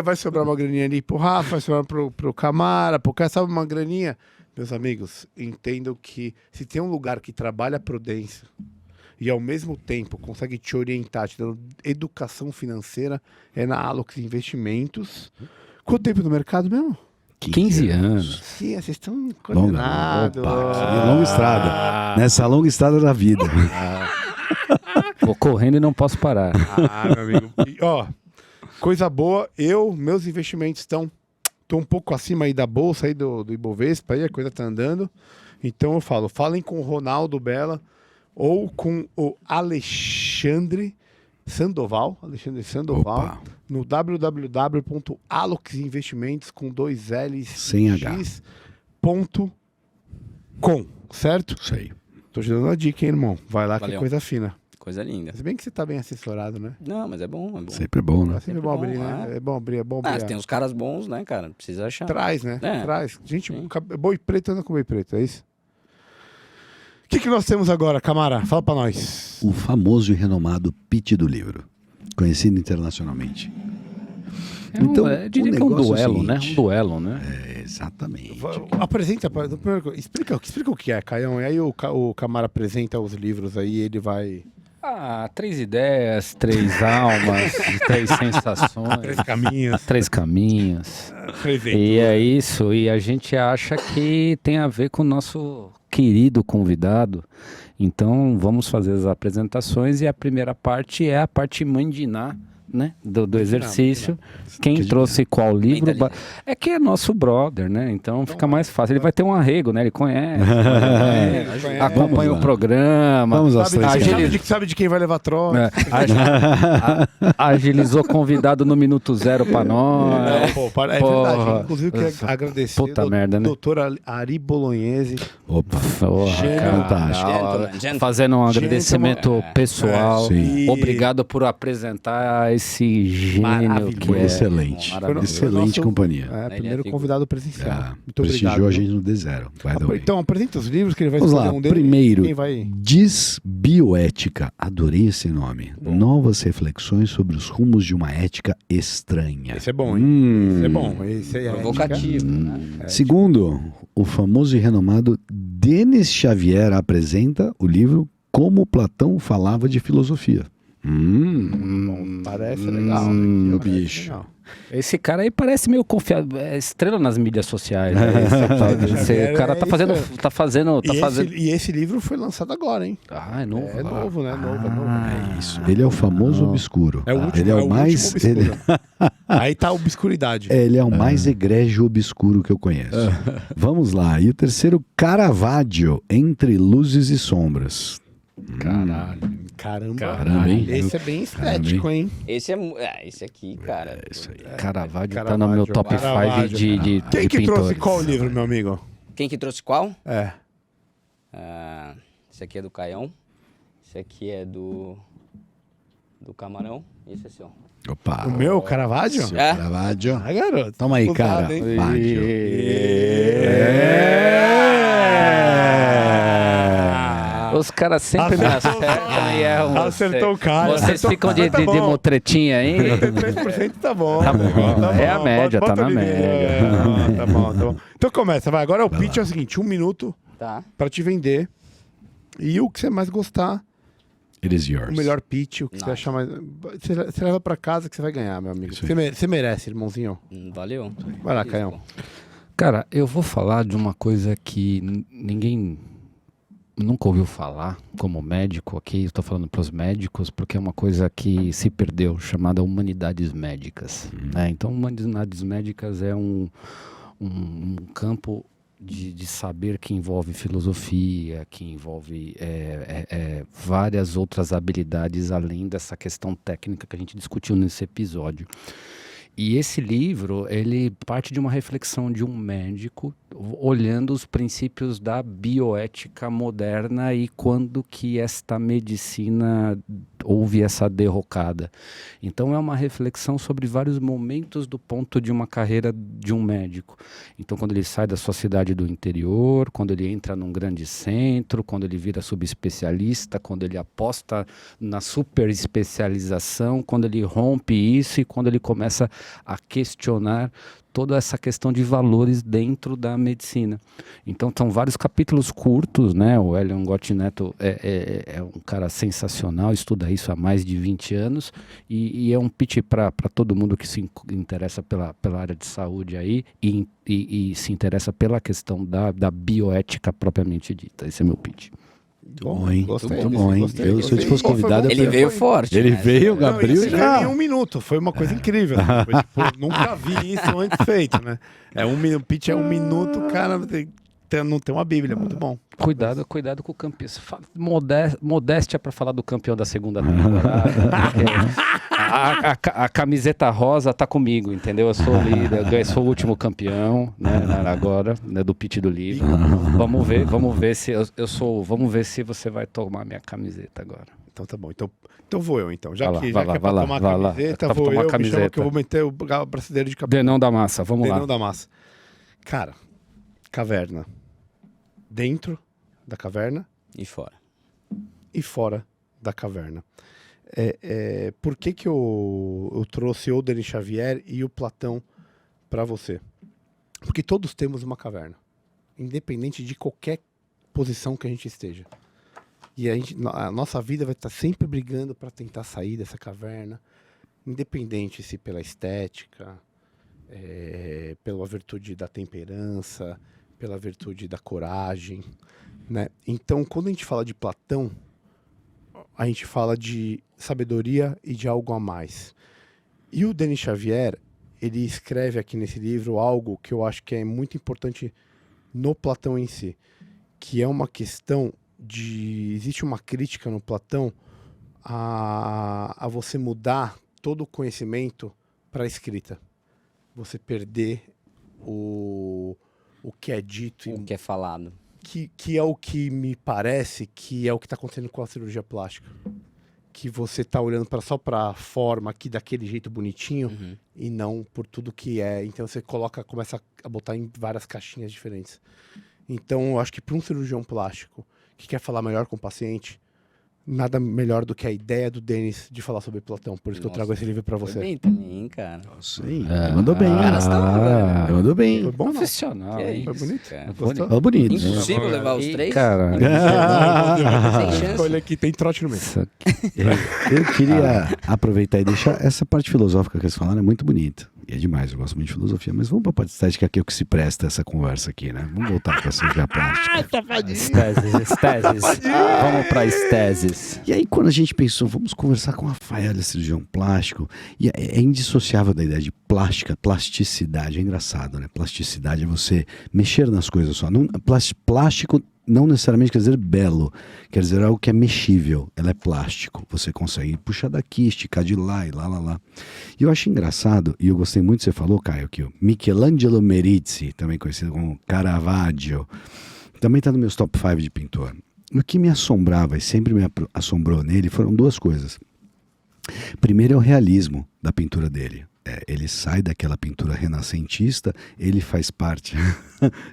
Vai sobrar uma graninha ali pro Rafa, vai sobrar pro Camara, pro cara, sabe uma graninha? Meus amigos, entendam que se tem um lugar que trabalha a prudência e ao mesmo tempo consegue te orientar, te dando educação financeira, é na Alox Investimentos. Quanto tempo no mercado mesmo? 15 anos. Sim, vocês estão Longa, coordenados. longa estrada. Nessa longa estrada da vida. Vou correndo e não posso parar. Meu amigo. E, ó, coisa boa, meus investimentos estão um pouco acima aí da bolsa, aí do Ibovespa, aí a coisa tá andando. Então eu falem com o Ronaldo Bella ou com o Alexandre Sandoval, Opa. no www.aloxinvestimentos com 2 L's Sem H. .com, certo? Isso aí. Tô te dando a dica, hein, irmão? Vai lá que é Valeu. coisa fina. Coisa linda. Se bem que você tá bem assessorado, né? Não, mas é bom, é bom. Sempre é bom, né? É sempre bom bom, abrir, né? é. É bom abrir, é bom abrir. Tem uns caras bons, né, cara? Precisa achar. Traz, né? É. Traz. Gente, Sim. boi preto anda com boi preto, é isso? O que nós temos agora, Camara? Fala pra nós. O famoso e renomado pitch do livro. Conhecido internacionalmente. Então, Eu diria o que é um negócio é o duelo, né? seguinte. Um duelo, né? Exatamente. Apresenta, explica o que é, Caião. E aí o Camara apresenta os livros aí, ele vai... 3 ideias, 3 almas, 3 sensações, caminhos. 3 caminhos. E é isso, e a gente acha que tem a ver com o nosso querido convidado. Então vamos fazer as apresentações e a primeira parte é a parte mandiná, né? Do exercício. Quem trouxe qual livro? Mentaliza. É que é nosso brother, né? Então fica mais fácil. Ele vai ter um arrego, né? Ele conhece, acompanha o programa. Vamos aos três Sabe de quem vai levar troca. É, agilizou convidado no minuto 0 pra nós. É Porra. verdade. Inclusive, eu queria agradecer Puta merda, né? doutora Ari Bolognese. Opa. Porra, Fantástico. Gentleman. Fazendo um agradecimento pessoal. Sim. Obrigado por apresentar esse gênio que é. Excelente. Maravilhoso. Excelente companhia. Primeiro fica- convidado presencial. Muito Prestigiou obrigado. a gente no D0. By the way. Então, apresenta os livros que ele vai Vamos escolher lá. um deles. Primeiro, Quem vai... Desbioética. Adorei esse nome. Novas reflexões sobre os rumos de uma ética estranha. Esse é bom, hein? Esse é bom. Esse é Provocativo. Né? Segundo, o famoso e renomado Denis Xavier apresenta o livro como Platão falava de filosofia. Bom, parece legal. Parece bicho. legal. Esse cara aí parece meio confiável, é estrela nas mídias sociais. Né? O cara tá fazendo. E esse livro foi lançado agora, hein? Ah, é novo. É novo, né? Novo. É isso. Ele é o famoso obscuro. É o último, ele é o mais. último obscuro. Aí tá a obscuridade. Ele é o mais egrégio obscuro que eu conheço. Vamos lá. E o terceiro, Caravaggio, Entre Luzes e Sombras. Caramba, hein? Esse é bem estético, hein? Esse esse aqui, cara. Isso aí. Caravaggio tá no meu top 5 de Quem que trouxe pintores. qual livro, meu amigo? Quem que trouxe qual? Esse aqui é do Caião. Esse aqui é do Camarão. E esse é seu. Opa. O meu, Caravaggio? Seu É? Caravaggio. Ah, garoto. Toma aí, Usado, cara. hein? Caravaggio. Os caras sempre me acertam e erram você. Acertou o cara. Vocês ficam de Tá bom. demotretinha aí? 33% tá bom. Tá bom. É a média, tá na ali. média. Tá bom. Então começa, vai. Agora o pitch é o seguinte, 1 minuto Tá. pra te vender. E o que você mais gostar, It is yours. o melhor pitch, o que você Nice. achar mais... Você leva pra casa que você vai ganhar, meu amigo. Isso aí. Você merece, irmãozinho. Valeu. Vai lá, Caião. Cara, eu vou falar de uma coisa que ninguém nunca ouviu falar como médico aqui. Estou falando para os médicos porque é uma coisa que se perdeu, chamada humanidades médicas. Né? Então, humanidades médicas é um campo de saber que envolve filosofia, que envolve várias outras habilidades além dessa questão técnica que a gente discutiu nesse episódio. E esse livro, ele parte de uma reflexão de um médico olhando os princípios da bioética moderna e quando que esta medicina houve essa derrocada. Então é uma reflexão sobre vários momentos do ponto de uma carreira de um médico. Então quando ele sai da sua cidade do interior, quando ele entra num grande centro, quando ele vira subespecialista, quando ele aposta na super especialização, quando ele rompe isso e quando ele começa a questionar toda essa questão de valores dentro da medicina. Então, são vários capítulos curtos, né? O Elion Gotti Neto é um cara sensacional, estuda isso há mais de 20 anos e é um pitch para todo mundo que se interessa pela área de saúde aí e se interessa pela questão da bioética propriamente dita. Esse é meu pitch. Muito bom, hein? Gostei, Muito bom, hein? gostei, Eu, se eu te fosse gostei. convidado, Foi eu bom. Ele veio forte. Ele né? veio, Não, Gabriel isso já. veio em 1 minuto. Foi uma coisa incrível. Foi, tipo, nunca vi isso antes feito, né? O pitch é 1 minuto, cara, não tem uma bíblia, muito bom. Cuidado com o campeão. Modéstia para falar do campeão da segunda temporada. A camiseta rosa tá comigo, entendeu? Eu sou o líder, eu sou o último campeão, né? Agora, né, do pitch do livro. Vamos ver se vamos ver se você vai tomar minha camiseta agora. Então tá bom. Então vou eu, então. Já Vai que lá, é pra tomar vai lá. camiseta, Tá pra vou tomar eu. Me camiseta. chama que eu vou meter o braçadeiro de cabelo. Denão da massa, vamos lá. Denão da massa. Cara, caverna. Dentro da caverna E fora. e fora da caverna. Por que eu trouxe o Denis Xavier e o Platão para você? Porque todos temos uma caverna, independente de qualquer posição que a gente esteja. E a nossa vida vai estar sempre brigando para tentar sair dessa caverna, independente se pela estética, pela virtude da temperança, pela virtude da coragem, né? Então, quando a gente fala de Platão, a gente fala de sabedoria e de algo a mais. E o Denis Xavier, ele escreve aqui nesse livro algo que eu acho que é muito importante no Platão em si, que é uma questão de... Existe uma crítica no Platão a você mudar todo o conhecimento para a escrita. Você perder o que é dito. O que é falado. Que é o que me parece que é o que está acontecendo com a cirurgia plástica. Que você está olhando só para a forma aqui daquele jeito bonitinho e não por tudo que é. Então você começa a botar em várias caixinhas diferentes. Então eu acho que para um cirurgião plástico que quer falar melhor com o paciente, nada melhor do que a ideia do Denis de falar sobre Platão. Por isso que eu trago esse livro pra Foi você. bem também, cara. Sim, mandou bem. Ah, Mandou bem. Foi bom, não? profissional, Que hein? Foi isso, bonito? cara. Gostou? Ó, bonito. Impossível levar os 3? Cara, Sem chance. Olha aqui, tem trote no meio. isso aqui. Eu queria aproveitar e deixar essa parte filosófica que eles falaram, é muito bonita. E é demais, eu gosto muito de filosofia. Mas vamos para a parte estética, que é o que se presta essa conversa aqui, né? Vamos voltar para a cirurgia plástica. Esteses. Vamos para esteses. E aí, quando a gente pensou, vamos conversar com o Rafael, cirurgião plástico, e é indissociável da ideia de plástica, plasticidade. É engraçado, né? Plasticidade é você mexer nas coisas só. Não, plástico não necessariamente quer dizer belo, quer dizer algo que é mexível. Ela é plástico. Você consegue puxar daqui, esticar de lá e lá. E eu acho engraçado, e eu gostei muito que você falou, Caio, que o Michelangelo Merizzi, também conhecido como Caravaggio, também está no meus top 5 de pintor. E o que me assombrava e sempre me assombrou nele foram duas coisas. Primeiro é o realismo da pintura dele. Ele sai daquela pintura renascentista, ele faz parte,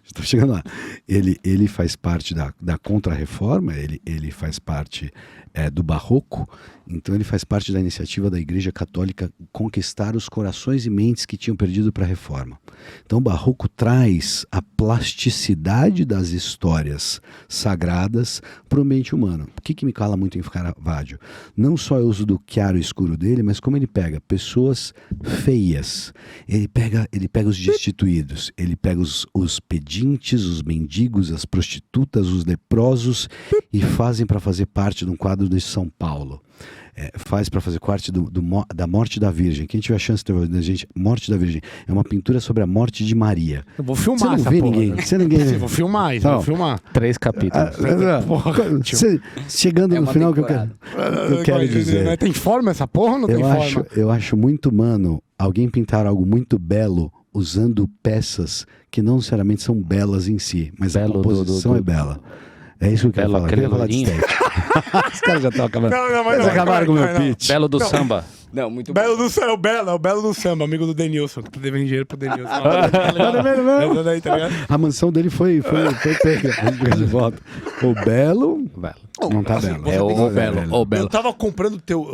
estou chegando lá, ele faz parte da Contra-Reforma, ele faz parte do Barroco, então ele faz parte da iniciativa da Igreja Católica conquistar os corações e mentes que tinham perdido para a Reforma. Então o Barroco traz a plasticidade das histórias sagradas para o ambiente humano. O que me cala muito em Caravaggio? Não só o uso do chiaro e escuro dele, mas como ele pega pessoas feias, ele pega os destituídos, ele pega os pedintes, os mendigos, as prostitutas, os leprosos e fazem para fazer parte de um quadro de São Paulo. Faz para fazer parte da morte da Virgem. Quem tiver a chance de ver, gente, Morte da Virgem é uma pintura sobre a morte de Maria. Eu vou filmar Você não essa vê porra. ninguém. Né? Você ninguém. Eu vou filmar isso, Não. vou filmar. 3 capítulos. Chegando É no uma final que eu temporada. quero dizer. Tem forma essa porra ou não tem forma? Eu acho muito humano alguém pintar algo muito belo usando peças que não necessariamente são belas em si, mas Belo a composição é bela. É isso que eu quero Belo falar. Eu queria falar de Creolinho. estética. Os caras já estão acabando. mas Eles acabaram com o meu não. pitch. Belo do samba. Não, muito Belo do Samba, é o Belo do Samba, amigo do Denilson, que tá devendo dinheiro pro Denilson. Tá vendo mesmo? Essa daí, tá ligado? A mansão dele foi pega. A gente pega de volta. O Belo. Não tá Assim, belo. você É tem o que- Belo. O Belo. Eu tava comprando o teu.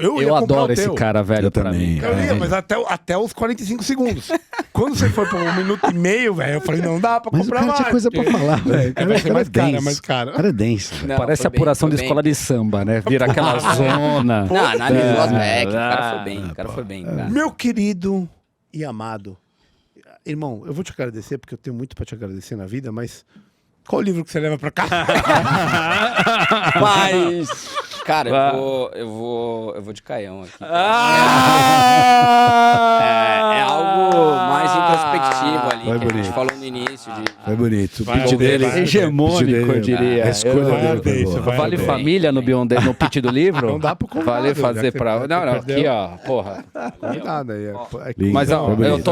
Eu ia Eu comprar adoro o esse teu. cara, velho, Eu pra também. mim. Eu ia, mas até os 45 segundos. Quando você foi pra 1 minuto e meio, velho, eu falei, não dá pra Mas o comprar cara mais. tinha coisa pra porque- falar, velho. Vai ser mais caro, é denso. mais caro. O cara é denso, velho. Não, Parece foi apuração bem, de foi escola de samba, né? Vira aquela zona. Não, analisou as back, o Ah, cara foi bem, o cara foi bem, cara. Meu querido e amado, irmão, eu vou te agradecer, porque eu tenho muito pra te agradecer na vida, mas qual o livro que você leva pra cá? Mas, cara, eu vou de Caião aqui. É algo mais introspectivo ali, Vai que a bonito. gente falou no início. Foi bonito. O Vai pitch ao dele. vai. Hegemônico, pitch dele, eu diria. A escolha Vai dele ao foi beijo, boa. vai. Vale bem. família no Beyond no pitch do livro? Não dá pro convidado, Vale já fazer que pra. você Não, perdeu. aqui, ó, porra. Nada aí. Lindo. Mas ó, Foi bonito.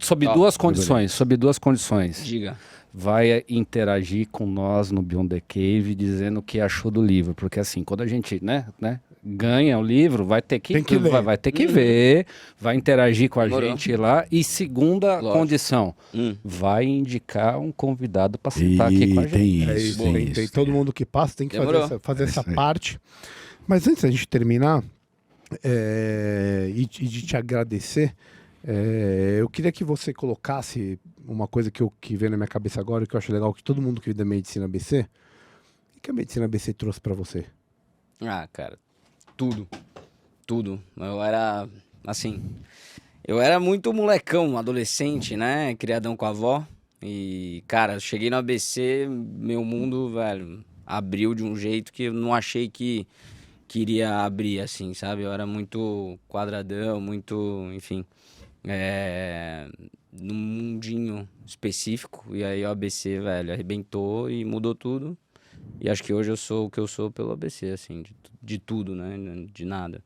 sob duas condições. Sob duas condições. Diga. Vai interagir com nós no Beyond the Cave dizendo o que achou do livro. Porque assim, quando a gente, né, ganha o livro, vai ter que, Tem que ler. vai ter que ver, vai interagir com a Demorou. gente lá. E segunda Lógico. condição, vai indicar um convidado para E sentar aqui com a gente. tem É isso, isso, tem tem isso. todo mundo que passa tem que Demorou. fazer essa isso aí. parte. Mas antes da gente terminar e de te agradecer, eu queria que você colocasse uma coisa que veio na minha cabeça agora, que eu acho legal, que todo mundo que veio da Medicina ABC, o que a Medicina ABC trouxe pra você? Ah, cara, tudo. Eu era, assim, eu era muito molecão, adolescente, né? Criadão com a avó. E, cara, eu cheguei no ABC, meu mundo, velho, abriu de um jeito que eu não achei que iria abrir, assim, sabe? Eu era muito quadradão, muito, enfim, num mundinho específico. E aí o ABC, velho, arrebentou e mudou tudo. E acho que hoje eu sou o que eu sou pelo ABC, assim, de tudo, né? De nada.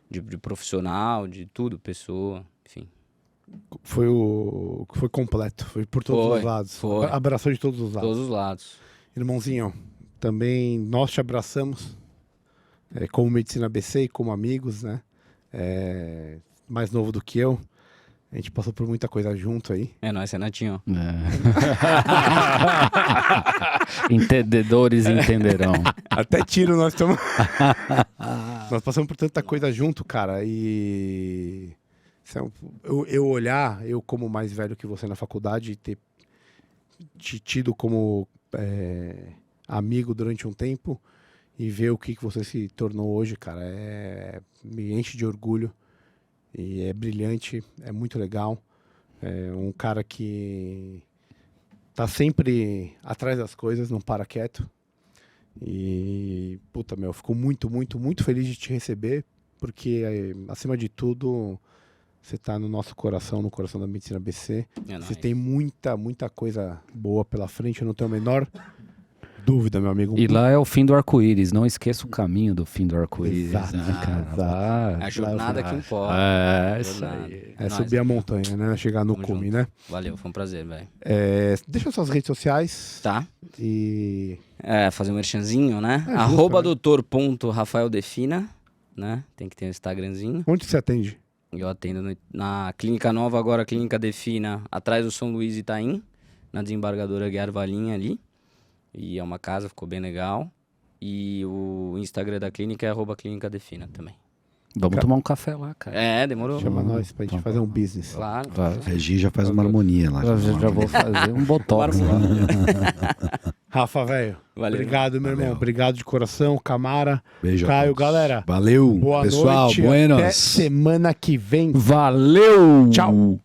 De profissional, de tudo, pessoa, enfim. Foi completo, foi por todos os lados. foi. Abraçou de todos os lados. Todos os lados. Irmãozinho, também nós te abraçamos como Medicina ABC e como amigos, né? Mais novo do que eu. A gente passou por muita coisa junto aí. É nóis, Renatinho. Entendedores entenderão. Até tiro nós estamos. Nós passamos por tanta coisa junto, cara. E eu olhar, eu como mais velho que você na faculdade, e ter te tido como amigo durante um tempo e ver o que você se tornou hoje, cara, me enche de orgulho. E é brilhante, é muito legal. É um cara que tá sempre atrás das coisas, não para quieto. E, puta, eu fico muito, muito, muito feliz de te receber, porque, acima de tudo, você tá no nosso coração, no coração da Medicina ABC. Você tem muita, muita coisa boa pela frente, eu não tenho a menor dúvida, meu amigo. E lá é o fim do arco-íris, não esqueça o caminho do fim do arco-íris. Exato, né, cara? lá, A jornada que importa. Isso Jornada. aí. é subir a montanha, né? Chegar no Tamo cume, junto. né? Valeu, foi um prazer, velho. Deixa suas redes sociais. Tá? E Fazer um merchanzinho, né? É, Arroba justo, né? doutor.rafaeldefina, né? Tem que ter um Instagramzinho. onde você atende? Eu atendo na Clínica Nova, agora Clínica Defina, atrás do São Luís Itaim, na desembargadora Guiar Valinha ali. E é uma casa, ficou bem legal. E o Instagram da clínica é arroba Clínica Defina também. Vamos tomar um café lá, cara. Demorou. Chama nós pra gente fazer um business. Claro. A Regi já faz uma harmonia lá. Já vou fazer um botox lá. Rafa, velho. Valeu. Obrigado, meu irmão. Valeu. Obrigado de coração. Camara. Beijo a Caio, todos. galera. Valeu, Boa pessoal. noite. Buenos. Até semana que vem. Valeu! Tchau.